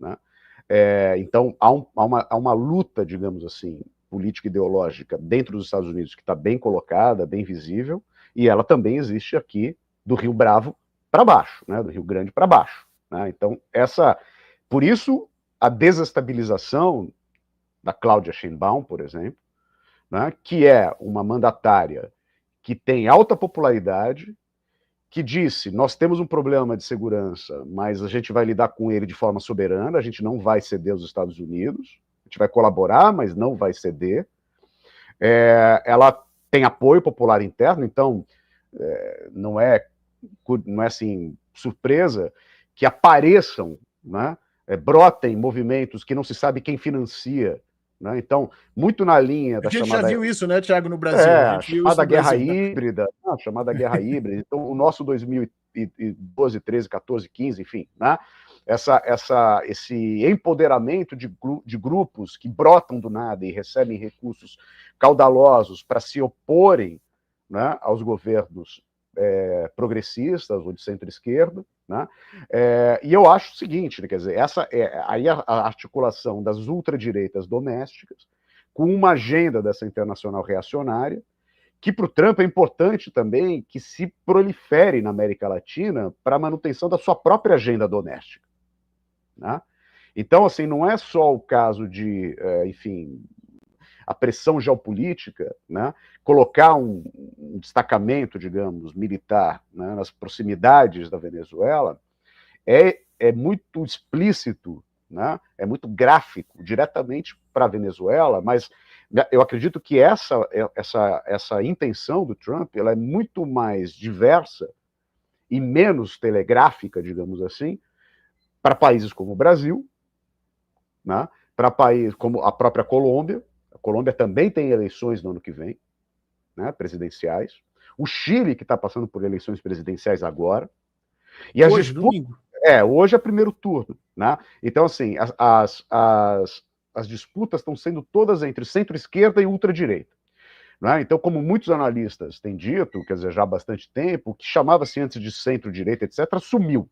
B: Né? Então, há uma luta, digamos assim, político-ideológica dentro dos Estados Unidos que está bem colocada, bem visível, e ela também existe aqui do Rio Bravo para baixo, né? Do Rio Grande para baixo. Né? Então, por isso, a desestabilização da Cláudia Sheinbaum, por exemplo, né? Que é uma mandatária que tem alta popularidade, que disse, nós temos um problema de segurança, mas a gente vai lidar com ele de forma soberana, a gente não vai ceder aos Estados Unidos, a gente vai colaborar, mas não vai ceder. Ela tem apoio popular interno, então não é assim, surpresa que apareçam, né, brotem movimentos que não se sabe quem financia. Né? Então, muito na linha da chamada...
A: A gente já viu isso, né, Thiago, no Brasil.
B: A chamada guerra híbrida, a chamada guerra híbrida. Então, o nosso 2012, 13, 14, 15, enfim, né? Esse empoderamento de grupos que brotam do nada e recebem recursos caudalosos para se oporem, né, aos governos progressistas ou de centro-esquerda. Né? E eu acho o seguinte, né, quer dizer, aí a articulação das ultradireitas domésticas com uma agenda dessa internacional reacionária, que para o Trump é importante também que se prolifere na América Latina para a manutenção da sua própria agenda doméstica, né? Então, assim, não é só o caso de, enfim, a pressão geopolítica, né? Colocar um destacamento, digamos, militar, né, nas proximidades da Venezuela é muito explícito, né? É muito gráfico, diretamente para a Venezuela, mas eu acredito que essa intenção do Trump ela é muito mais diversa e menos telegráfica, digamos assim, para países como o Brasil, né? Para países como a própria Colômbia. A Colômbia também tem eleições no ano que vem, né, presidenciais. O Chile, que está passando por eleições presidenciais agora. E
A: hoje, domingo.
B: Hoje é primeiro turno, né? Então, assim, as disputas estão sendo todas entre centro-esquerda e ultradireita, né? Então, como muitos analistas têm dito, quer dizer, já há bastante tempo, o que chamava-se antes de centro-direita, etc., sumiu,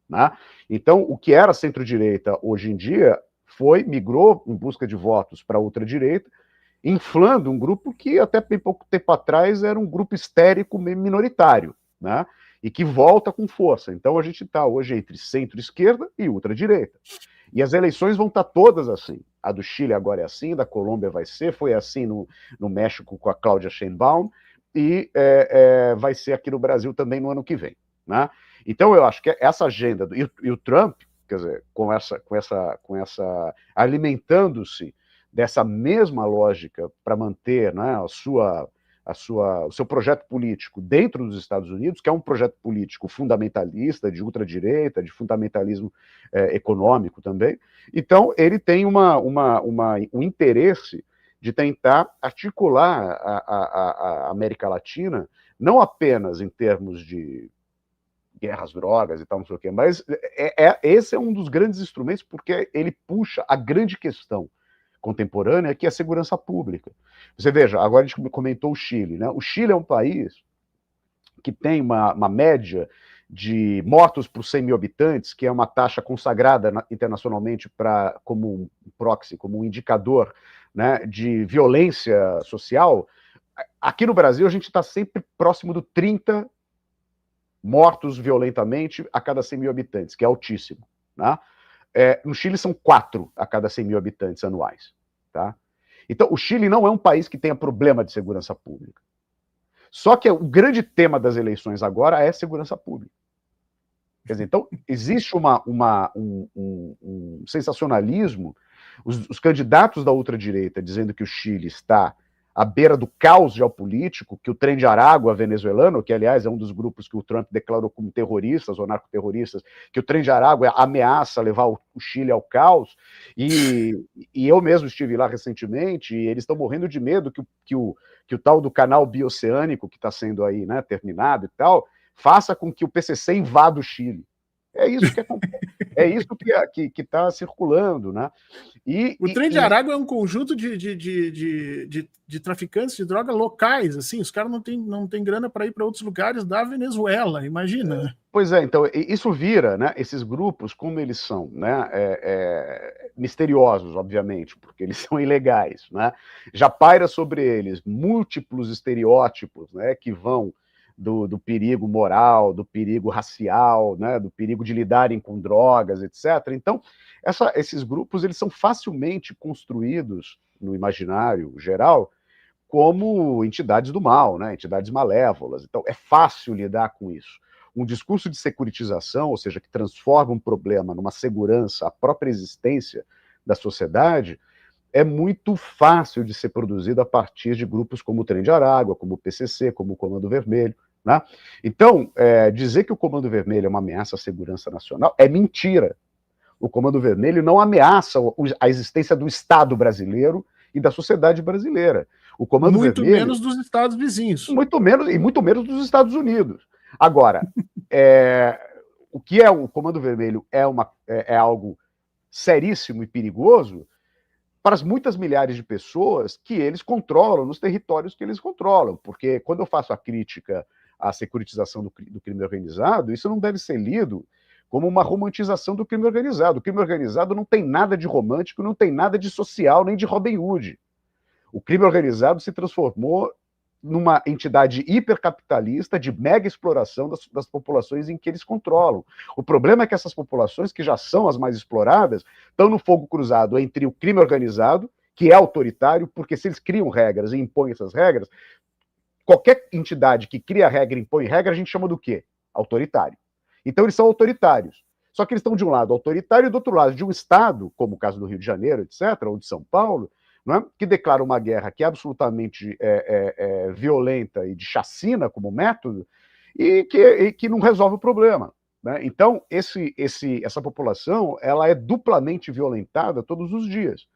B: né? Então, o que era centro-direita hoje em dia migrou em busca de votos para a ultradireita, inflando um grupo que até bem pouco tempo atrás era um grupo histérico minoritário, né? E que volta com força. Então a gente está hoje entre centro-esquerda e ultradireita. E as eleições vão estar todas assim. A do Chile agora é assim, da Colômbia vai ser, foi assim no México com a Cláudia Sheinbaum, e vai ser aqui no Brasil também no ano que vem, né? Então eu acho que essa agenda, e o Trump, quer dizer, com essa alimentando-se dessa mesma lógica para manter, né, o seu projeto político dentro dos Estados Unidos, que é um projeto político fundamentalista, de ultradireita, de fundamentalismo econômico também. Então, ele tem um interesse de tentar articular a América Latina, não apenas em termos de guerras, drogas e tal, não sei o quê, mas esse é um dos grandes instrumentos, porque ele puxa a grande questão contemporânea, que é a segurança pública. Você veja, agora a gente comentou o Chile, né? O Chile é um país que tem uma média de mortos por 100 mil habitantes, que é uma taxa consagrada internacionalmente como um proxy, como um indicador, né, de violência social. Aqui no Brasil, a gente está sempre próximo do 30 mortos violentamente a cada 100 mil habitantes, que é altíssimo, né? No Chile são 4 a cada 100 mil habitantes anuais, tá? Então, o Chile não é um país que tenha problema de segurança pública. Só que o grande tema das eleições agora é segurança pública. Quer dizer, então, existe um sensacionalismo, os candidatos da ultradireita dizendo que o Chile está à beira do caos geopolítico, que o Trem de Aragua venezuelano, que aliás é um dos grupos que o Trump declarou como terroristas ou narcoterroristas, que o Trem de Aragua ameaça levar o Chile ao caos, e eu mesmo estive lá recentemente, e eles estão morrendo de medo que o tal do canal bioceânico, que está sendo aí, né, terminado e tal, faça com que o PCC invada o Chile. É isso que está circulando, né?
A: O Trem de Aragua é um conjunto de traficantes de droga locais, assim, os caras não tem grana para ir para outros lugares da Venezuela, imagina.
B: Pois é, então, isso vira, né, esses grupos, como eles são, né, misteriosos, obviamente, porque eles são ilegais, né, já paira sobre eles múltiplos estereótipos, né, que vão do perigo moral, do perigo racial, né, do perigo de lidarem com drogas, etc. Então, esses grupos eles são facilmente construídos no imaginário geral como entidades do mal, né, entidades malévolas. Então, é fácil lidar com isso. Um discurso de securitização, ou seja, que transforma um problema numa segurança, a própria existência da sociedade, é muito fácil de ser produzido a partir de grupos como o Trem de Aragua, como o PCC, como o Comando Vermelho, né? Então, dizer que o Comando Vermelho é uma ameaça à segurança nacional é mentira. O Comando Vermelho não ameaça a existência do Estado brasileiro e da sociedade brasileira. O Comando
A: muito
B: Vermelho...
A: menos dos estados vizinhos.
B: Muito menos dos Estados Unidos. Agora, o que é o Comando Vermelho é algo seríssimo e perigoso para as muitas milhares de pessoas que eles controlam nos territórios que eles controlam, porque quando eu faço a crítica à securitização do crime organizado, isso não deve ser lido como uma romantização do crime organizado. O crime organizado não tem nada de romântico, não tem nada de social, nem de Robin Hood. O crime organizado se transformou numa entidade hipercapitalista de mega exploração das populações em que eles controlam. O problema é que essas populações, que já são as mais exploradas, estão no fogo cruzado entre o crime organizado, que é autoritário, porque se eles criam regras e impõem essas regras, qualquer entidade que cria regra e impõe regra, a gente chama do quê? Autoritário. Então eles são autoritários. Só que eles estão de um lado autoritário e do outro lado de um Estado, como o caso do Rio de Janeiro, etc., ou de São Paulo, não é? Que declara uma guerra que é absolutamente violenta e de chacina como método, e que não resolve o problema. Né? Então, essa população ela é duplamente violentada todos os dias.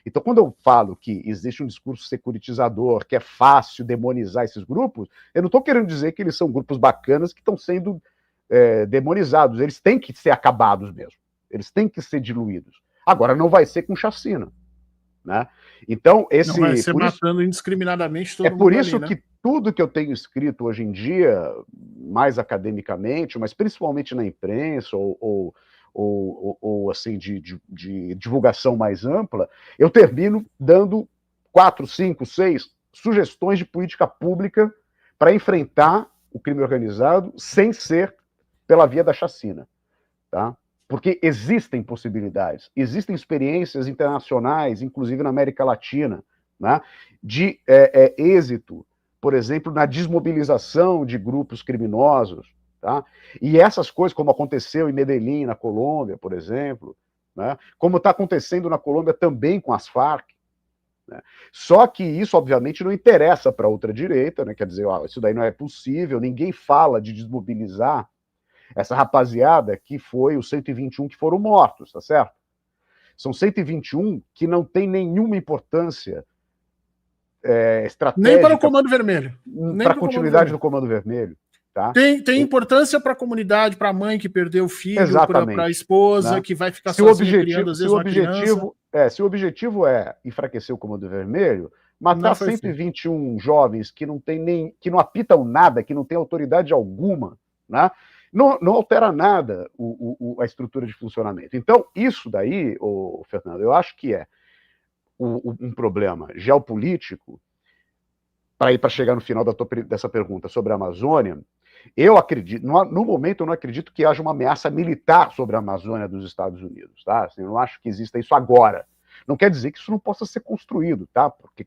B: Então, quando eu falo que existe um discurso securitizador, que é fácil demonizar esses grupos, eu não estou querendo dizer que eles são grupos bacanas que estão sendo demonizados. Eles têm que ser acabados mesmo. Eles têm que ser diluídos. Agora, não vai ser com chacina. Né? Então,
A: não vai ser matando indiscriminadamente todo mundo.
B: É por isso
A: ali, né?
B: que tudo que eu tenho escrito hoje em dia, mais academicamente, mas principalmente na imprensa ou assim, de divulgação mais ampla, eu termino dando 4, 5, 6 sugestões de política pública para enfrentar o crime organizado sem ser pela via da chacina. Tá? Porque existem possibilidades, existem experiências internacionais, inclusive na América Latina, né, de êxito, por exemplo, na desmobilização de grupos criminosos. Tá? E essas coisas, como aconteceu em Medellín, na Colômbia, por exemplo, né, como está acontecendo na Colômbia também com as Farc. Né? Só que isso, obviamente, não interessa para a ultradireita, né? Quer dizer, isso daí não é possível, ninguém fala de desmobilizar essa rapaziada que foi os 121 que foram mortos, tá certo? São 121 que não tem nenhuma importância estratégica.
A: Nem para o Comando Vermelho.
B: Para a continuidade do Comando Vermelho. Tá?
A: Tem importância para a comunidade, para a mãe que perdeu o filho, para a esposa, né? Que vai ficar sozinha criando, às vezes, uma criança.
B: Se o objetivo é enfraquecer o Comando Vermelho, matar 121 jovens que que não apitam nada, que não têm autoridade alguma, né? Não altera nada a estrutura de funcionamento. Então, isso daí, Fernando, eu acho que é um problema geopolítico, para chegar no final dessa pergunta sobre a Amazônia. Eu acredito, no momento, eu não acredito que haja uma ameaça militar sobre a Amazônia dos Estados Unidos. Tá? Assim, eu não acho que exista isso agora. Não quer dizer que isso não possa ser construído, tá? Porque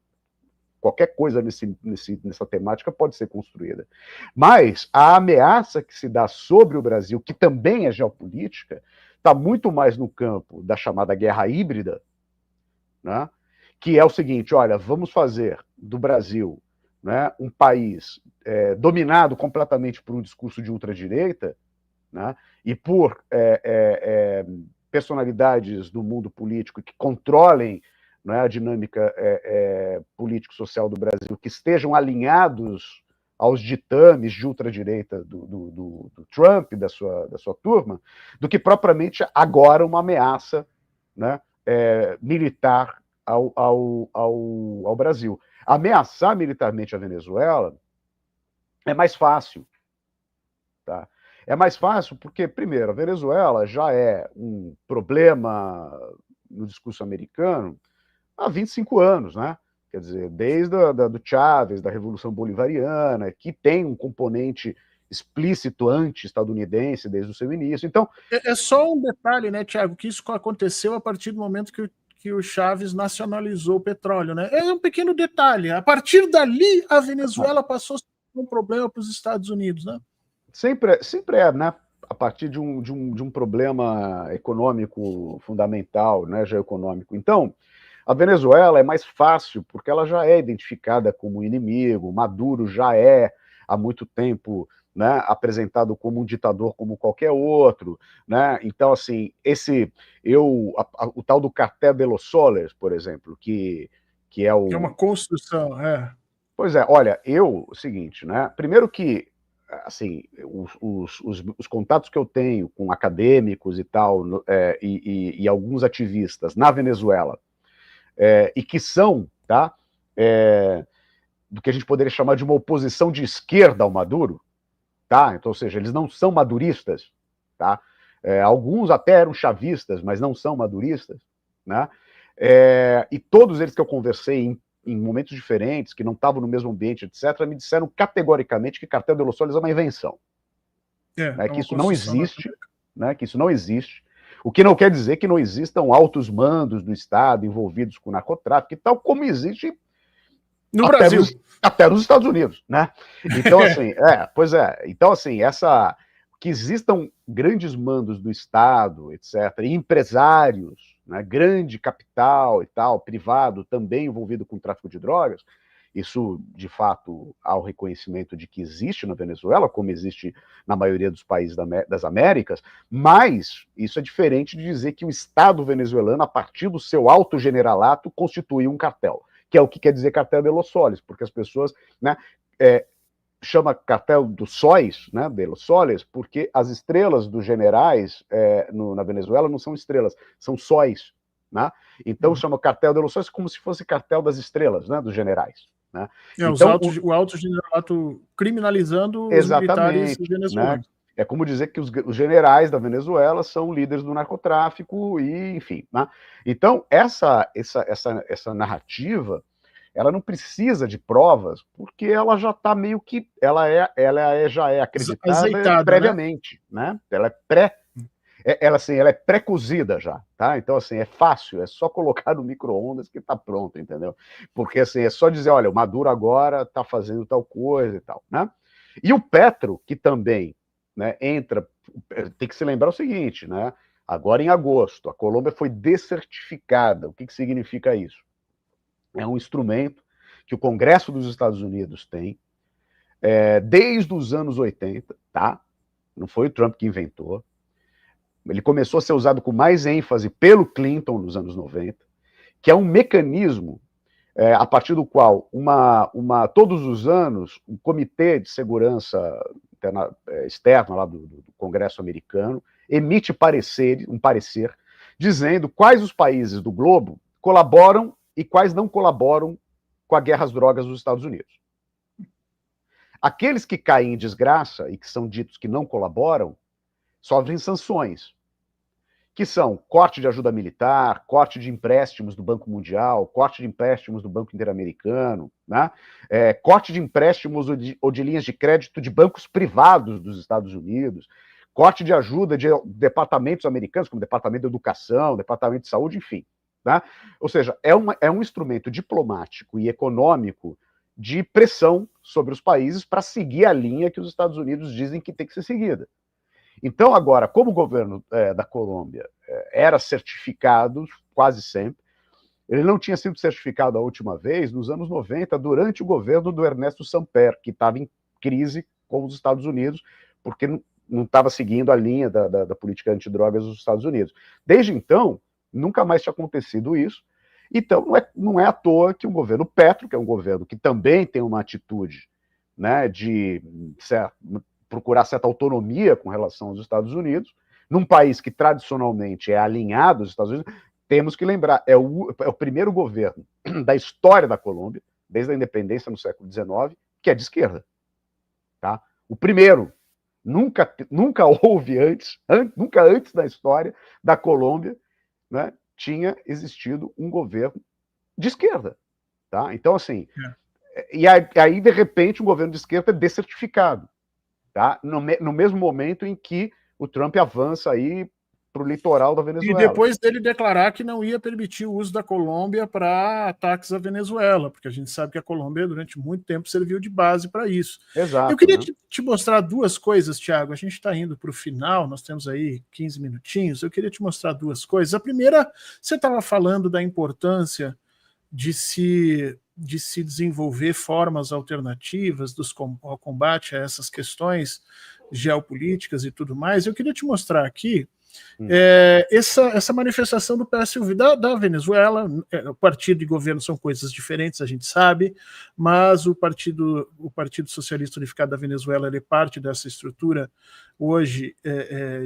B: qualquer coisa nessa temática pode ser construída. Mas a ameaça que se dá sobre o Brasil, que também é geopolítica, está muito mais no campo da chamada guerra híbrida, né? Que é o seguinte, olha, vamos fazer do Brasil, né, um país dominado completamente por um discurso de ultradireita, né, e por personalidades do mundo político que controlem, né, a dinâmica político-social do Brasil, que estejam alinhados aos ditames de ultradireita do Trump e da sua turma, do que propriamente agora uma ameaça, né, militar ao Brasil. Ameaçar militarmente a Venezuela é mais fácil. Tá? É mais fácil porque, primeiro, a Venezuela já é um problema no discurso americano há 25 anos, né? Quer dizer, desde do Chávez, da Revolução Bolivariana, que tem um componente explícito anti-estadunidense desde o seu início. Então,
A: é só um detalhe, né, Tiago, que isso aconteceu a partir do momento que o Chávez nacionalizou o petróleo, né? É um pequeno detalhe. A partir dali, a Venezuela passou a ser um problema para os Estados Unidos, né?
B: Sempre é, né? A partir de um problema econômico fundamental, né, geoeconômico. Então, a Venezuela é mais fácil porque ela já é identificada como inimigo, Maduro já é há muito tempo, né, apresentado como um ditador como qualquer outro, né? Então, assim, o tal do Cartel de los Soles, por exemplo, que é
A: uma construção,
B: Pois é, olha, o seguinte, né? Primeiro que, assim, os contatos que eu tenho com acadêmicos e tal, e alguns ativistas na Venezuela, e que são, tá, do que a gente poderia chamar de uma oposição de esquerda ao Maduro, tá? Então, ou seja, eles não são maduristas, tá? Alguns até eram chavistas, mas não são maduristas, né? E todos eles que eu conversei em momentos diferentes, que não estavam no mesmo ambiente, etc., me disseram categoricamente que Cartel de Los Soles é uma invenção. Né, que isso não existe, né, que isso não existe. O que não quer dizer que não existam altos mandos do Estado envolvidos com narcotráfico e tal, como existe
A: no Brasil.
B: Até nos Estados Unidos, né? Então, assim, Então, assim, que existam grandes mandos do Estado, etc., e empresários, né, grande capital e tal, privado, também envolvido com tráfico de drogas, isso, de fato, há o reconhecimento de que existe na Venezuela, como existe na maioria dos países das Américas, mas isso é diferente de dizer que o Estado venezuelano, a partir do seu alto generalato, constitui um cartel, que é o que quer dizer Cartel de Los Soles, porque as pessoas, né, chama Cartel dos Sóis, né, de Los Soles, porque as estrelas dos generais na Venezuela não são estrelas, são sóis, né? Então chama Cartel de Los Soles como se fosse Cartel das Estrelas, né, dos generais. Né?
A: Então, o alto generalato criminalizando os militares venezuelanos.
B: Né? É como dizer que os generais da Venezuela são líderes do narcotráfico e, enfim. Né? Então, essa narrativa, ela não precisa de provas, porque ela já está meio que... Ela já é acreditada
A: azeitada,
B: previamente. Né? Ela é ela é pré-cozida já, tá? Então, assim, é fácil, é só colocar no micro-ondas que tá pronto, entendeu? Porque, assim, é só dizer, olha, o Maduro agora tá fazendo tal coisa e tal, né? E o Petro, que também, né, entra... Tem que se lembrar o seguinte, né? Agora, em agosto, a Colômbia foi descertificada. O que significa isso? É um instrumento que o Congresso dos Estados Unidos tem desde os anos 80, tá? Não foi o Trump que inventou. Ele começou a ser usado com mais ênfase pelo Clinton nos anos 90, que é um mecanismo a partir do qual todos os anos um comitê de segurança externa lá do Congresso americano emite um parecer dizendo quais os países do globo colaboram e quais não colaboram com a guerra às drogas dos Estados Unidos. Aqueles que caem em desgraça e que são ditos que não colaboram sofrem sanções, que são corte de ajuda militar, corte de empréstimos do Banco Mundial, corte de empréstimos do Banco Interamericano, né? Corte de empréstimos ou de linhas de crédito de bancos privados dos Estados Unidos, corte de ajuda de departamentos americanos, como Departamento de Educação, Departamento de Saúde, enfim. Né? Ou seja, é um instrumento diplomático e econômico de pressão sobre os países para seguir a linha que os Estados Unidos dizem que tem que ser seguida. Então, agora, como o governo da Colômbia era certificado quase sempre, ele não tinha sido certificado a última vez nos anos 90, durante o governo do Ernesto Samper, que estava em crise com os Estados Unidos, porque não estava seguindo a linha da política antidrogas dos Estados Unidos. Desde então, nunca mais tinha acontecido isso. Então, não é à toa que o governo Petro, que é um governo que também tem uma atitude, né, de procurar certa autonomia com relação aos Estados Unidos, num país que tradicionalmente é alinhado aos Estados Unidos, temos que lembrar, é o primeiro governo da história da Colômbia, desde a independência no século XIX, que é de esquerda. Tá? O primeiro. Nunca houve nunca antes da história da Colômbia, né, tinha existido um governo de esquerda. Tá? Então, assim, e aí, de repente, um governo de esquerda é descertificado. Tá? No mesmo momento em que o Trump avança aí para o litoral da Venezuela.
A: E depois dele declarar que não ia permitir o uso da Colômbia para ataques à Venezuela, porque a gente sabe que a Colômbia durante muito tempo serviu de base para isso.
B: Exato.
A: Eu queria te mostrar duas coisas, Thiago. A gente está indo para o final, nós temos aí 15 minutinhos. Eu queria te mostrar duas coisas. A primeira, você estava falando da importância de se desenvolver formas alternativas ao combate a essas questões geopolíticas e tudo mais. Eu queria te mostrar aqui essa manifestação do PSUV da Venezuela. O partido e governo são coisas diferentes, a gente sabe, mas o Partido Socialista Unificado da Venezuela ele é parte dessa estrutura hoje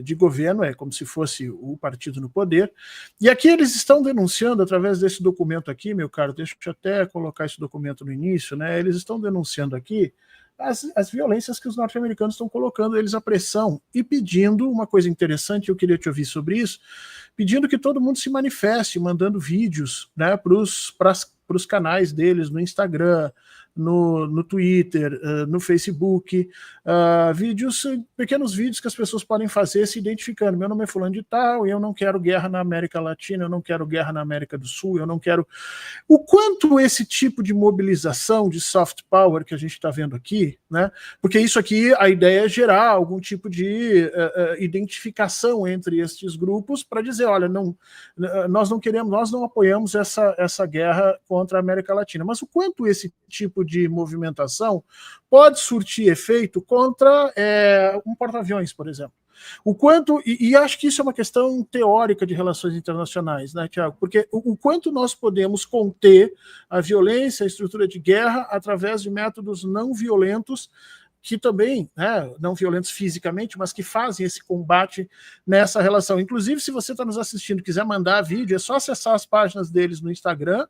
A: de governo, é como se fosse o partido no poder. E aqui eles estão denunciando, através desse documento aqui, meu caro, deixa eu até colocar esse documento no início, né? Eles estão denunciando aqui as violências que os norte-americanos estão colocando eles à pressão e pedindo uma coisa interessante, eu queria te ouvir sobre isso, pedindo que todo mundo se manifeste, mandando vídeos, né, para os canais deles no Instagram, no Twitter, no Facebook, pequenos vídeos que as pessoas podem fazer se identificando. Meu nome é fulano de tal, e eu não quero guerra na América Latina, eu não quero guerra na América do Sul, eu não quero... O quanto esse tipo de mobilização de soft power que a gente está vendo aqui, né? Porque isso aqui, a ideia é gerar algum tipo de identificação entre estes grupos para dizer, olha, nós não queremos, nós não apoiamos essa guerra contra a América Latina. Mas o quanto esse tipo de movimentação pode surtir efeito contra um porta-aviões, por exemplo. O quanto, e acho que isso é uma questão teórica de relações internacionais, né, Tiago? Porque o quanto nós podemos conter a violência, a estrutura de guerra, através de métodos não violentos, que também, né, não violentos fisicamente, mas que fazem esse combate nessa relação. Inclusive, se você está nos assistindo e quiser mandar vídeo, é só acessar as páginas deles no Instagram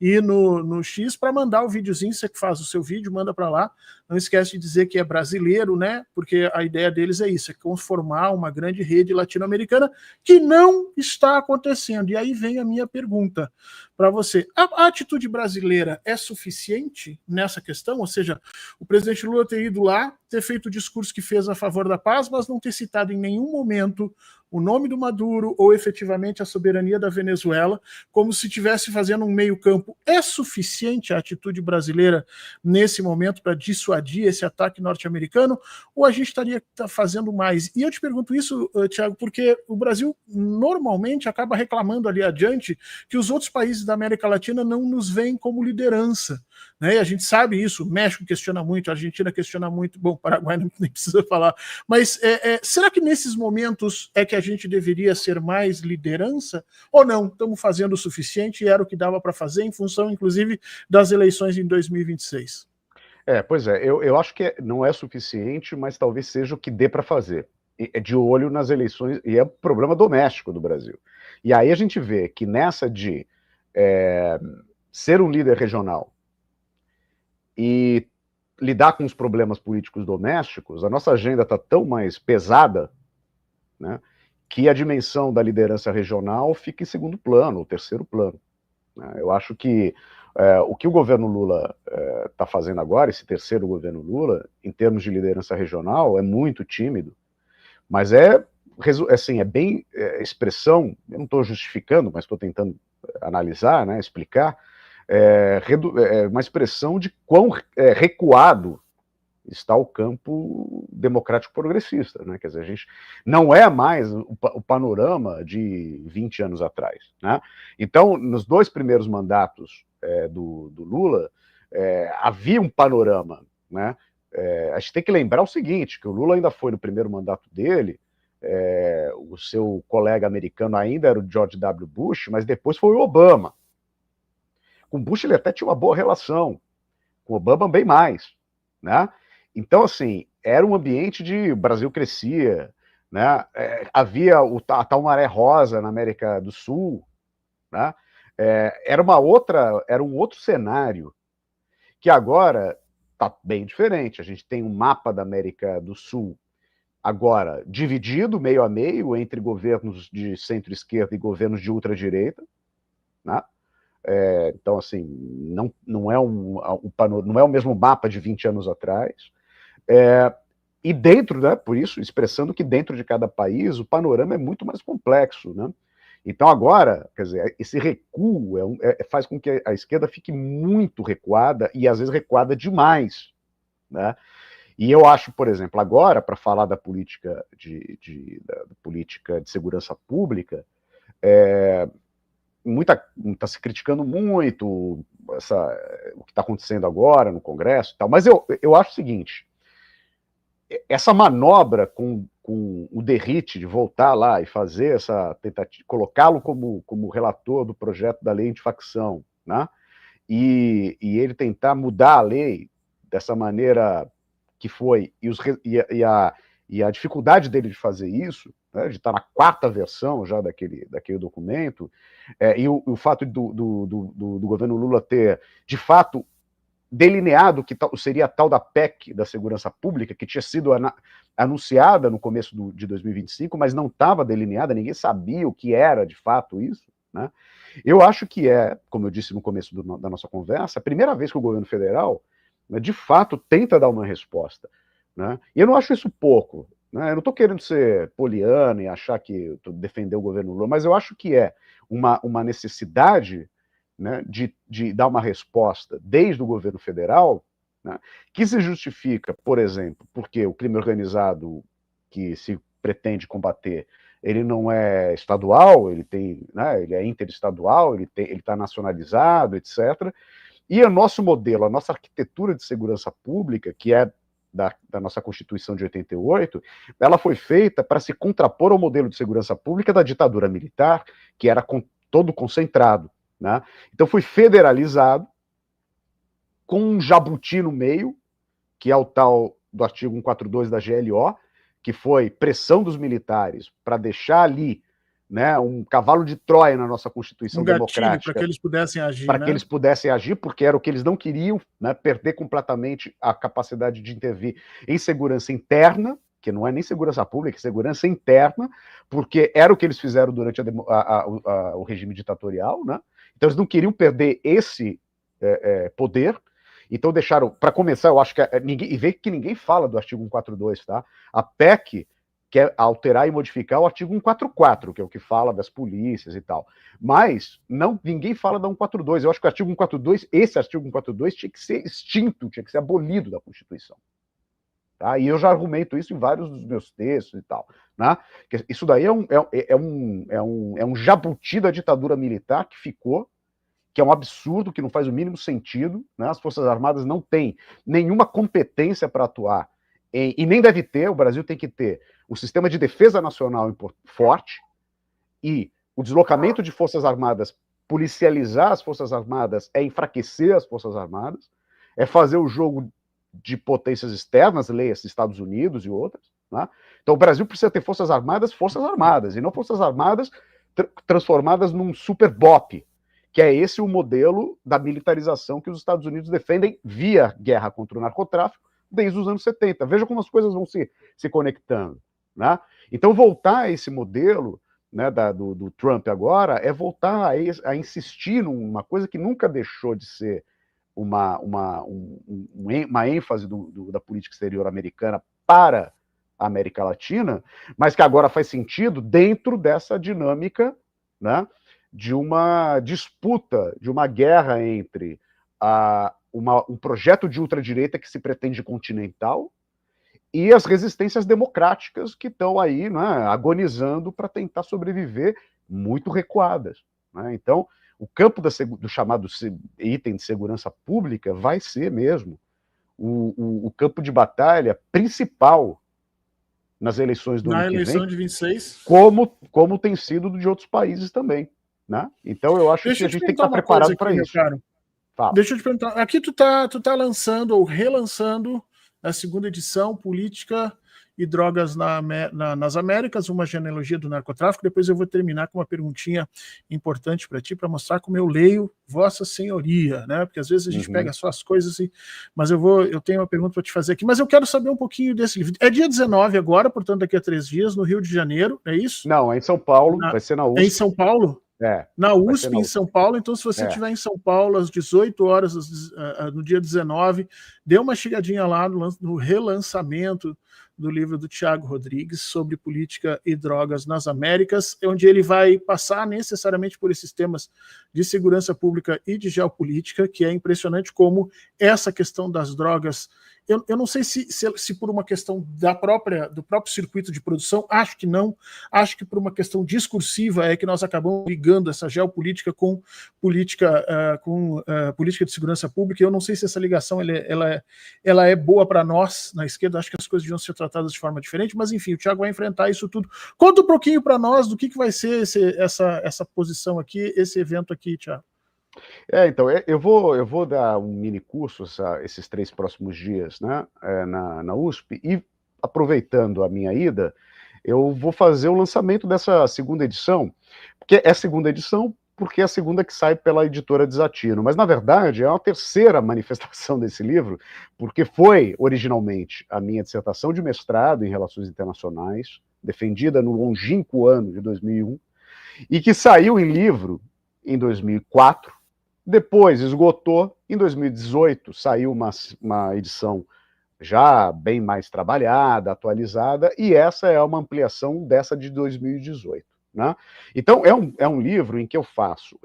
A: e no X para mandar o videozinho. Você que faz o seu vídeo, manda para lá. Não esquece de dizer que é brasileiro, né? Porque a ideia deles é isso, é conformar uma grande rede latino-americana que não está acontecendo. E aí vem a minha pergunta para você. A atitude brasileira é suficiente nessa questão? Ou seja, o presidente Lula ter ido lá, ter feito o discurso que fez a favor da paz, mas não ter citado em nenhum momento o nome do Maduro ou efetivamente a soberania da Venezuela, como se estivesse fazendo um meio-campo. É suficiente a atitude brasileira nesse momento para dissuadir esse ataque norte-americano, ou a gente estaria fazendo mais? E eu te pergunto isso, Tiago, porque o Brasil normalmente acaba reclamando ali adiante que os outros países da América Latina não nos veem como liderança, né? E a gente sabe isso, o México questiona muito, a Argentina questiona muito, bom, o Paraguai nem precisa falar, mas será que nesses momentos é que a gente deveria ser mais liderança, ou não? Estamos fazendo o suficiente e era o que dava para fazer em função, inclusive, das eleições em 2026?
B: Pois é, eu acho que não é suficiente, mas talvez seja o que dê para fazer. É de olho nas eleições, e é um problema doméstico do Brasil. E aí a gente vê que nessa de ser um líder regional e lidar com os problemas políticos domésticos, a nossa agenda está tão mais pesada, né, que a dimensão da liderança regional fica em segundo plano, ou terceiro plano. Né? Eu acho que o que o governo Lula está fazendo agora, esse terceiro governo Lula, em termos de liderança regional, é muito tímido, mas assim, é bem expressão, eu não estou justificando, mas estou tentando analisar, né, explicar, uma expressão de quão recuado está o campo democrático progressista, né? Quer dizer, a gente não é mais o panorama de 20 anos atrás, né? Então, nos dois primeiros mandatos do Lula, havia um panorama, né? A gente tem que lembrar o seguinte, que o Lula ainda foi no primeiro mandato dele, o seu colega americano ainda era o George W. Bush, mas depois foi o Obama. Com Bush ele até tinha uma boa relação, com Obama bem mais, né? Então, assim, era um ambiente de... O Brasil crescia, né? Havia a tal maré rosa na América do Sul, né? Era um outro cenário, que agora está bem diferente. A gente tem um mapa da América do Sul agora dividido meio a meio entre governos de centro-esquerda e governos de ultradireita, né? Então, assim, não é o mesmo mapa de 20 anos atrás. E dentro, né, por isso, expressando que dentro de cada país o panorama é muito mais complexo, né? Então agora, quer dizer, esse recuo faz com que a esquerda fique muito recuada e às vezes recuada demais, né? E eu acho, por exemplo, agora, para falar da política da política de segurança pública, está se criticando muito o que está acontecendo agora no Congresso e tal, mas eu acho o seguinte, essa manobra com o Derrite de voltar lá e fazer essa tentativa, colocá-lo como relator do projeto da lei antifacção, né? E ele tentar mudar a lei dessa maneira que foi, e a dificuldade dele de fazer isso, né, de estar na quarta versão já daquele documento, e o fato do governo Lula ter, de fato, delineado que seria a tal da PEC da segurança pública, que tinha sido anunciada no começo de 2025, mas não estava delineada, ninguém sabia o que era de fato isso, né? Eu acho que é, como eu disse no começo da nossa conversa, a primeira vez que o governo federal, né, de fato, tenta dar uma resposta, né? E eu não acho isso pouco, né? Eu não estou querendo ser poliana e achar que defender o governo Lula, mas eu acho que é uma necessidade, né, de dar uma resposta desde o governo federal, né, que se justifica, por exemplo, porque o crime organizado que se pretende combater, ele não é estadual, ele tem, né, ele é interestadual, ele está nacionalizado, etc. E o nosso modelo, a nossa arquitetura de segurança pública, que é da nossa Constituição de 88, ela foi feita para se contrapor ao modelo de segurança pública da ditadura militar, que era todo concentrado, né? Então foi federalizado, com um jabuti no meio, que é o tal do artigo 142 da GLO, que foi pressão dos militares para deixar ali, né, um cavalo de Troia na nossa Constituição democrática.
A: Para que eles pudessem agir.
B: Para que eles pudessem agir, porque era o que eles não queriam, né, perder completamente a capacidade de intervir em segurança interna, que não é nem segurança pública, é segurança interna, porque era o que eles fizeram durante o regime ditatorial, né? Então eles não queriam perder esse poder. Então deixaram, para começar, eu acho que e vê que ninguém fala do artigo 142, tá? A PEC quer alterar e modificar o artigo 144, que é o que fala das polícias e tal. Mas ninguém fala da 142. Eu acho que o artigo 142, esse artigo 142 tinha que ser extinto, tinha que ser abolido da Constituição. Tá? E eu já argumento isso em vários dos meus textos e tal. Né? Isso daí é um jabuti da ditadura militar que ficou, que é um absurdo, que não faz o mínimo sentido, né? As Forças Armadas não têm nenhuma competência para atuar, e nem deve ter. O Brasil tem que ter um sistema de defesa nacional forte, e o deslocamento de Forças Armadas, policializar as Forças Armadas, é enfraquecer as Forças Armadas, é fazer o jogo de potências externas, leia-se Estados Unidos e outras. Né? Então o Brasil precisa ter Forças Armadas, e não Forças Armadas transformadas num super BOP, que é esse o modelo da militarização que os Estados Unidos defendem via guerra contra o narcotráfico desde os anos 70. Veja como as coisas vão se conectando. Né? Então, voltar a esse modelo, né, do Trump agora é voltar a insistir numa coisa que nunca deixou de ser uma ênfase da política exterior americana para a América Latina, mas que agora faz sentido dentro dessa dinâmica, né, de uma disputa, de uma guerra entre um projeto de ultradireita que se pretende continental e as resistências democráticas que estão aí, né, agonizando para tentar sobreviver, muito recuadas. Né? Então, o campo do chamado item de segurança pública vai ser mesmo o campo de batalha principal nas eleições do ano que vem.
A: Na eleição de 26.
B: Como tem sido de outros países também. Né? Então eu acho que a gente tem que estar preparado para isso.
A: Deixa eu te perguntar, aqui tu tá lançando ou relançando a segunda edição, Política e Drogas nas Américas, uma genealogia do narcotráfico. Depois eu vou terminar com uma perguntinha importante para ti, para mostrar como eu leio Vossa Senhoria, né? Porque às vezes a gente pega só as coisas assim, mas eu tenho uma pergunta para te fazer aqui, mas eu quero saber um pouquinho desse livro. É dia 19 agora, portanto daqui a 3 dias, no Rio de Janeiro, é isso?
B: Não, é em São Paulo, vai ser na USP.
A: É em São Paulo? Na USP, em São Paulo. Então, se você estiver em São Paulo às 18 horas, no dia 19, dê uma chegadinha lá no relançamento do livro do Tiago Rodrigues sobre política e drogas nas Américas, onde ele vai passar necessariamente por esses temas de segurança pública e de geopolítica, que é impressionante como essa questão das drogas. Eu não sei se por uma questão do próprio circuito de produção, acho que não, acho que por uma questão discursiva é que nós acabamos ligando essa geopolítica com política de segurança pública. Eu não sei se essa ligação ela é boa para nós na esquerda, acho que as coisas deviam ser tratadas de forma diferente, mas enfim, o Thiago vai enfrentar isso tudo. Conta um pouquinho para nós do que vai ser essa posição aqui, esse evento aqui, Thiago.
B: Então, eu vou dar um mini curso esses 3 próximos dias, né, na USP, e aproveitando a minha ida, eu vou fazer o lançamento dessa segunda edição, porque é a segunda edição, porque é a segunda que sai pela editora Desatino, mas na verdade é uma terceira manifestação desse livro, porque foi originalmente a minha dissertação de mestrado em Relações Internacionais, defendida no longínquo ano de 2001, e que saiu em livro em 2004, depois esgotou, em 2018 saiu uma edição já bem mais trabalhada, atualizada, e essa é uma ampliação dessa de 2018. Né? Então, é um livro em que eu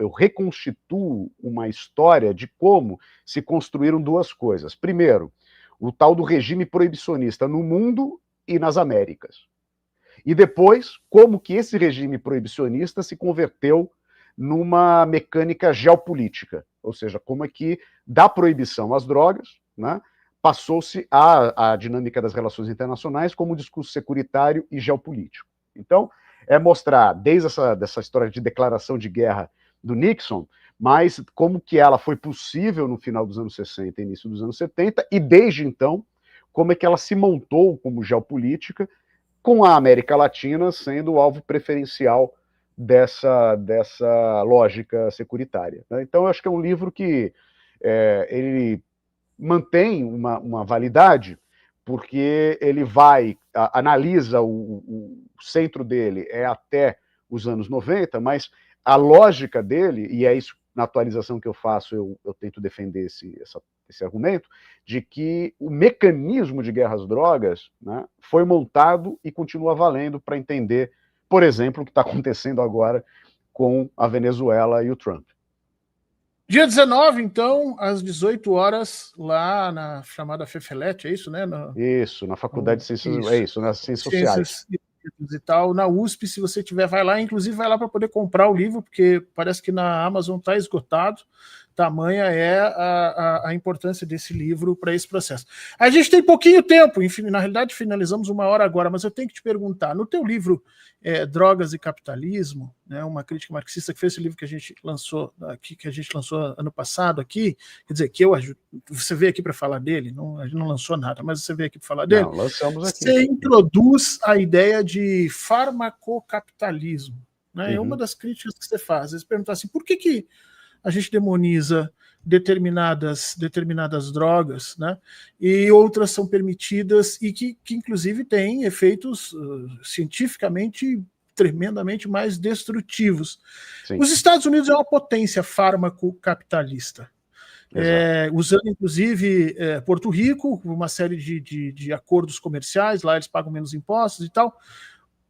B: reconstituo uma história de como se construíram duas coisas. Primeiro, o tal do regime proibicionista no mundo e nas Américas. E depois, como que esse regime proibicionista se converteu numa mecânica geopolítica, ou seja, como é que da proibição às drogas, né, passou-se a dinâmica das relações internacionais como um discurso securitário e geopolítico. Então, é mostrar, desde dessa história de declaração de guerra do Nixon, mas como que ela foi possível no final dos anos 60 e início dos anos 70, e desde então, como é que ela se montou como geopolítica, com a América Latina sendo o alvo preferencial dessa lógica securitária. Né? Então, eu acho que é um livro que ele mantém uma validade, porque ele analisa o centro dele até os anos 90, mas a lógica dele, e é isso na atualização que eu faço, eu tento defender esse argumento, de que o mecanismo de guerra às drogas, né, foi montado e continua valendo para entender, por exemplo, o que está acontecendo agora com a Venezuela e o Trump.
A: Dia 19, então, às 18 horas, lá na chamada FEFELET, é isso, né?
B: Isso, na Faculdade de Ciências, nas Ciências Sociais.
A: E tal, na USP, se você tiver, vai lá, inclusive vai lá para poder comprar o livro, porque parece que na Amazon está esgotado, tamanha é a importância desse livro para esse processo. A gente tem pouquinho tempo, enfim, na realidade finalizamos 1 hora agora, mas eu tenho que te perguntar, no teu livro Drogas e Capitalismo, né, uma crítica marxista, que foi esse livro que a gente lançou aqui, que a gente lançou ano passado aqui, quer dizer, que você veio aqui para falar dele, a gente não lançou nada, mas você veio aqui para falar dele.
B: Não, lançamos aqui.
A: Você introduz a ideia de farmacocapitalismo, né? É uma das críticas que você faz. Você pergunta assim, por que a gente demoniza determinadas drogas, né? E outras são permitidas e que inclusive têm efeitos cientificamente tremendamente mais destrutivos. Sim. Os Estados Unidos é uma potência farmacocapitalista. Usando inclusive Porto Rico, uma série de acordos comerciais, lá eles pagam menos impostos e tal.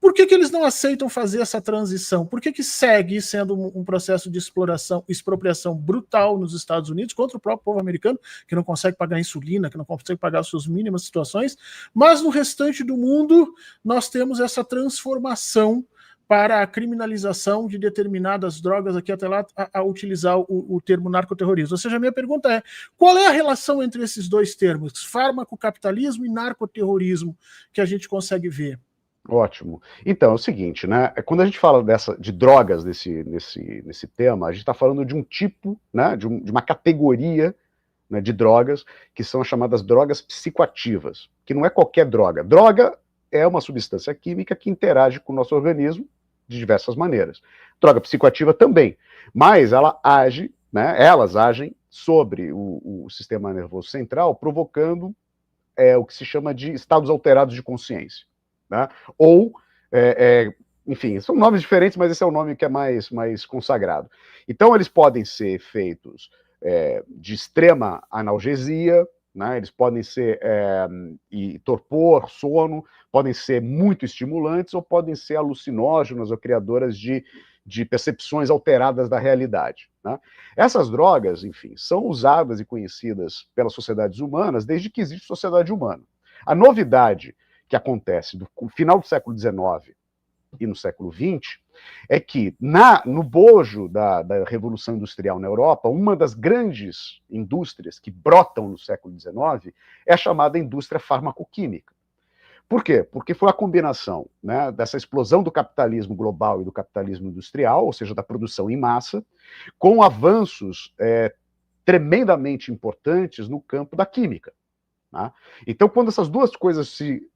A: Por que eles não aceitam fazer essa transição? Por que segue sendo um processo de expropriação brutal nos Estados Unidos contra o próprio povo americano, que não consegue pagar insulina, que não consegue pagar as suas mínimas situações, mas no restante do mundo nós temos essa transformação para a criminalização de determinadas drogas, aqui até lá, a utilizar o termo narcoterrorismo. Ou seja, a minha pergunta é, qual é a relação entre esses dois termos, farmacocapitalismo e narcoterrorismo, que a gente consegue ver?
B: Ótimo. Então, é o seguinte, né? Quando a gente fala de drogas nesse tema, a gente está falando de um tipo, né, de uma categoria, né, de drogas, que são as chamadas drogas psicoativas, que não é qualquer droga. Droga é uma substância química que interage com o nosso organismo de diversas maneiras. Droga psicoativa também, mas elas agem sobre o sistema nervoso central, provocando o que se chama de estados alterados de consciência. Né? Ou, enfim, são nomes diferentes, mas esse é o nome que é mais consagrado. Então, eles podem ser efeitos de extrema analgesia, né? Eles podem ser torpor, sono, podem ser muito estimulantes ou podem ser alucinógenos ou criadoras de percepções alteradas da realidade. Né? Essas drogas, enfim, são usadas e conhecidas pelas sociedades humanas desde que existe sociedade humana. A novidade que acontece no final do século XIX e no século XX é que, no bojo da Revolução Industrial na Europa, uma das grandes indústrias que brotam no século XIX é a chamada indústria farmacoquímica. Por quê? Porque foi a combinação, né, dessa explosão do capitalismo global e do capitalismo industrial, ou seja, da produção em massa, com avanços tremendamente importantes no campo da química. Né? Então, quando essas duas coisas se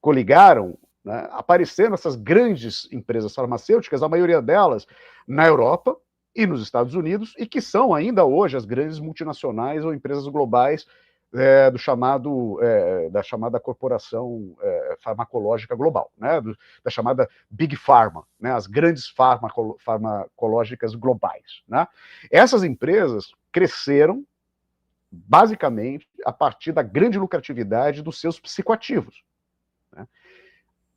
B: coligaram, né, apareceram essas grandes empresas farmacêuticas, a maioria delas na Europa e nos Estados Unidos, e que são ainda hoje as grandes multinacionais ou empresas globais da chamada corporação farmacológica global, né? Da chamada Big Pharma, né? As grandes farmacológicas globais, né? Essas empresas cresceram basicamente a partir da grande lucratividade dos seus psicoativos, né?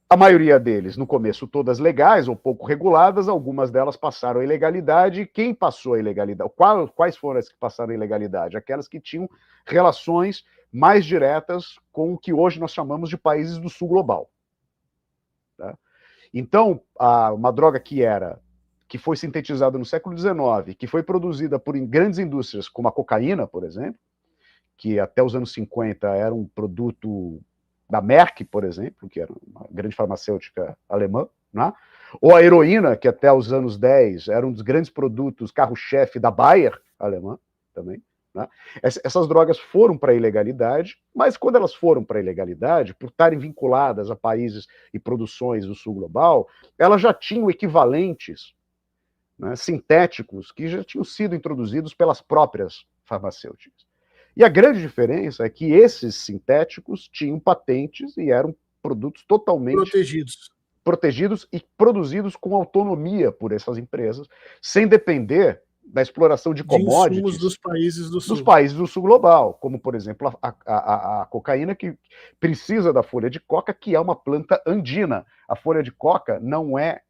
B: A maioria deles, no começo, todas legais ou pouco reguladas, algumas delas passaram a ilegalidade. Quem passou a ilegalidade? Quais foram as que passaram a ilegalidade? Aquelas que tinham relações mais diretas com o que hoje nós chamamos de países do sul global. Tá? Então, uma droga que foi sintetizada no século XIX, que foi produzida por grandes indústrias, como a cocaína, por exemplo, que até os anos 50 era um produto da Merck, por exemplo, que era uma grande farmacêutica alemã, né? Ou a heroína, que até os anos 10 era um dos grandes produtos, carro-chefe da Bayer alemã também, né? Essas drogas foram para a ilegalidade, mas quando elas foram para a ilegalidade, por estarem vinculadas a países e produções do sul global, elas já tinham equivalentes, né, sintéticos que já tinham sido introduzidos pelas próprias farmacêuticas. E a grande diferença é que esses sintéticos tinham patentes e eram produtos totalmente protegidos e produzidos com autonomia por essas empresas, sem depender da exploração de commodities
A: dos países
B: do sul global, como, por exemplo, a cocaína, que precisa da folha de coca, que é uma planta andina. A folha de coca não é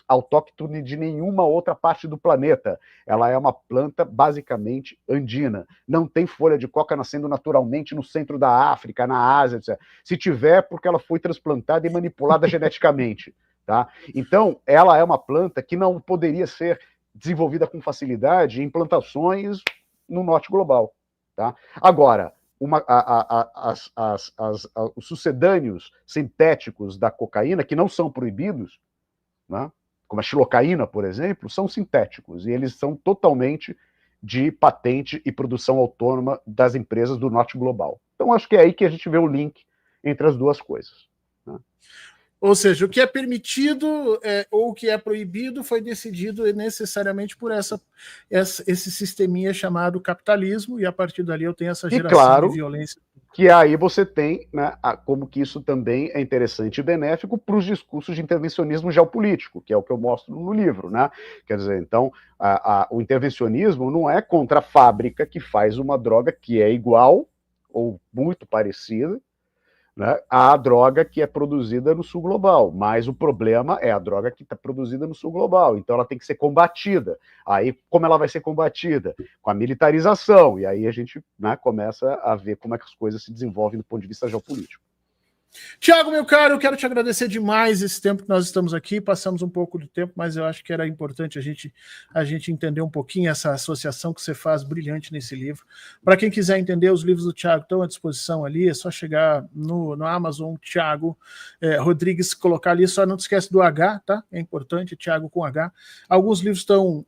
B: autóctone de nenhuma outra parte do planeta. Ela é uma planta basicamente andina. Não tem folha de coca nascendo naturalmente no centro da África, na Ásia, etc. Se tiver, porque ela foi transplantada e manipulada geneticamente. Tá? Então, ela é uma planta que não poderia ser desenvolvida com facilidade em plantações no norte global. Tá? Agora, os sucedâneos sintéticos da cocaína, que não são proibidos, né, como a xilocaína, por exemplo, são sintéticos, e eles são totalmente de patente e produção autônoma das empresas do norte global. Então, acho que é aí que a gente vê o link entre as duas coisas. Né?
A: Ou seja, o que é permitido ou o que é proibido foi decidido necessariamente por esse sisteminha chamado capitalismo, e a partir dali eu tenho essa geração de violência.
B: Que aí você tem, né, como que isso também é interessante e benéfico para os discursos de intervencionismo geopolítico, que é o que eu mostro no livro, né? Quer dizer, então, o intervencionismo não é contra a fábrica que faz uma droga que é igual ou muito parecida, né, à droga que é produzida no sul global, mas o problema é a droga que está produzida no sul global, então ela tem que ser combatida. Aí, como ela vai ser combatida? Com a militarização, e aí a gente, né, começa a ver como é que as coisas se desenvolvem do ponto de vista geopolítico.
A: Tiago, meu caro, eu quero te agradecer demais esse tempo que nós estamos aqui, passamos um pouco do tempo, mas eu acho que era importante a gente entender um pouquinho essa associação que você faz brilhante nesse livro. Para quem quiser entender, os livros do Tiago estão à disposição ali, é só chegar no Amazon, Tiago Rodrigues, colocar ali, só não te esquece do H, tá? É importante, Tiago com H. Alguns livros estão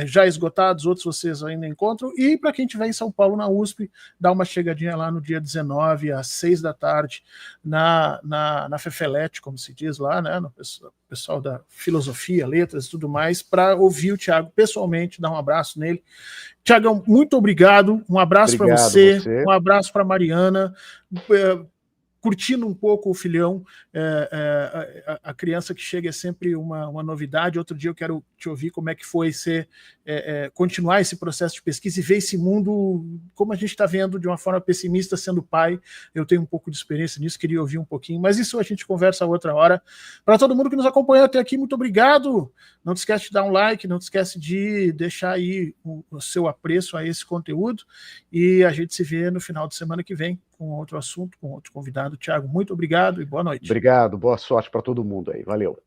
A: já esgotados, outros vocês ainda encontram, e para quem estiver em São Paulo, na USP, dá uma chegadinha lá no dia 19, às 6 da tarde, na Fefelete, como se diz lá, né, no pessoal da filosofia, letras e tudo mais, para ouvir o Tiago pessoalmente, dar um abraço nele. Tiagão, muito obrigado, um abraço para você, um abraço para Mariana, curtindo um pouco o filhão, a criança que chega é sempre uma novidade. Outro dia eu quero te ouvir como é que foi continuar esse processo de pesquisa e ver esse mundo como a gente está vendo de uma forma pessimista sendo pai. Eu tenho um pouco de experiência nisso, queria ouvir um pouquinho, mas isso a gente conversa outra hora. Para todo mundo que nos acompanhou até aqui, muito obrigado. Não te esquece de dar um like, não te esquece de deixar aí o seu apreço a esse conteúdo, e a gente se vê no final de semana que vem com outro assunto, com outro convidado. Tiago, muito obrigado e boa noite.
B: Obrigado, boa sorte para todo mundo aí. Valeu.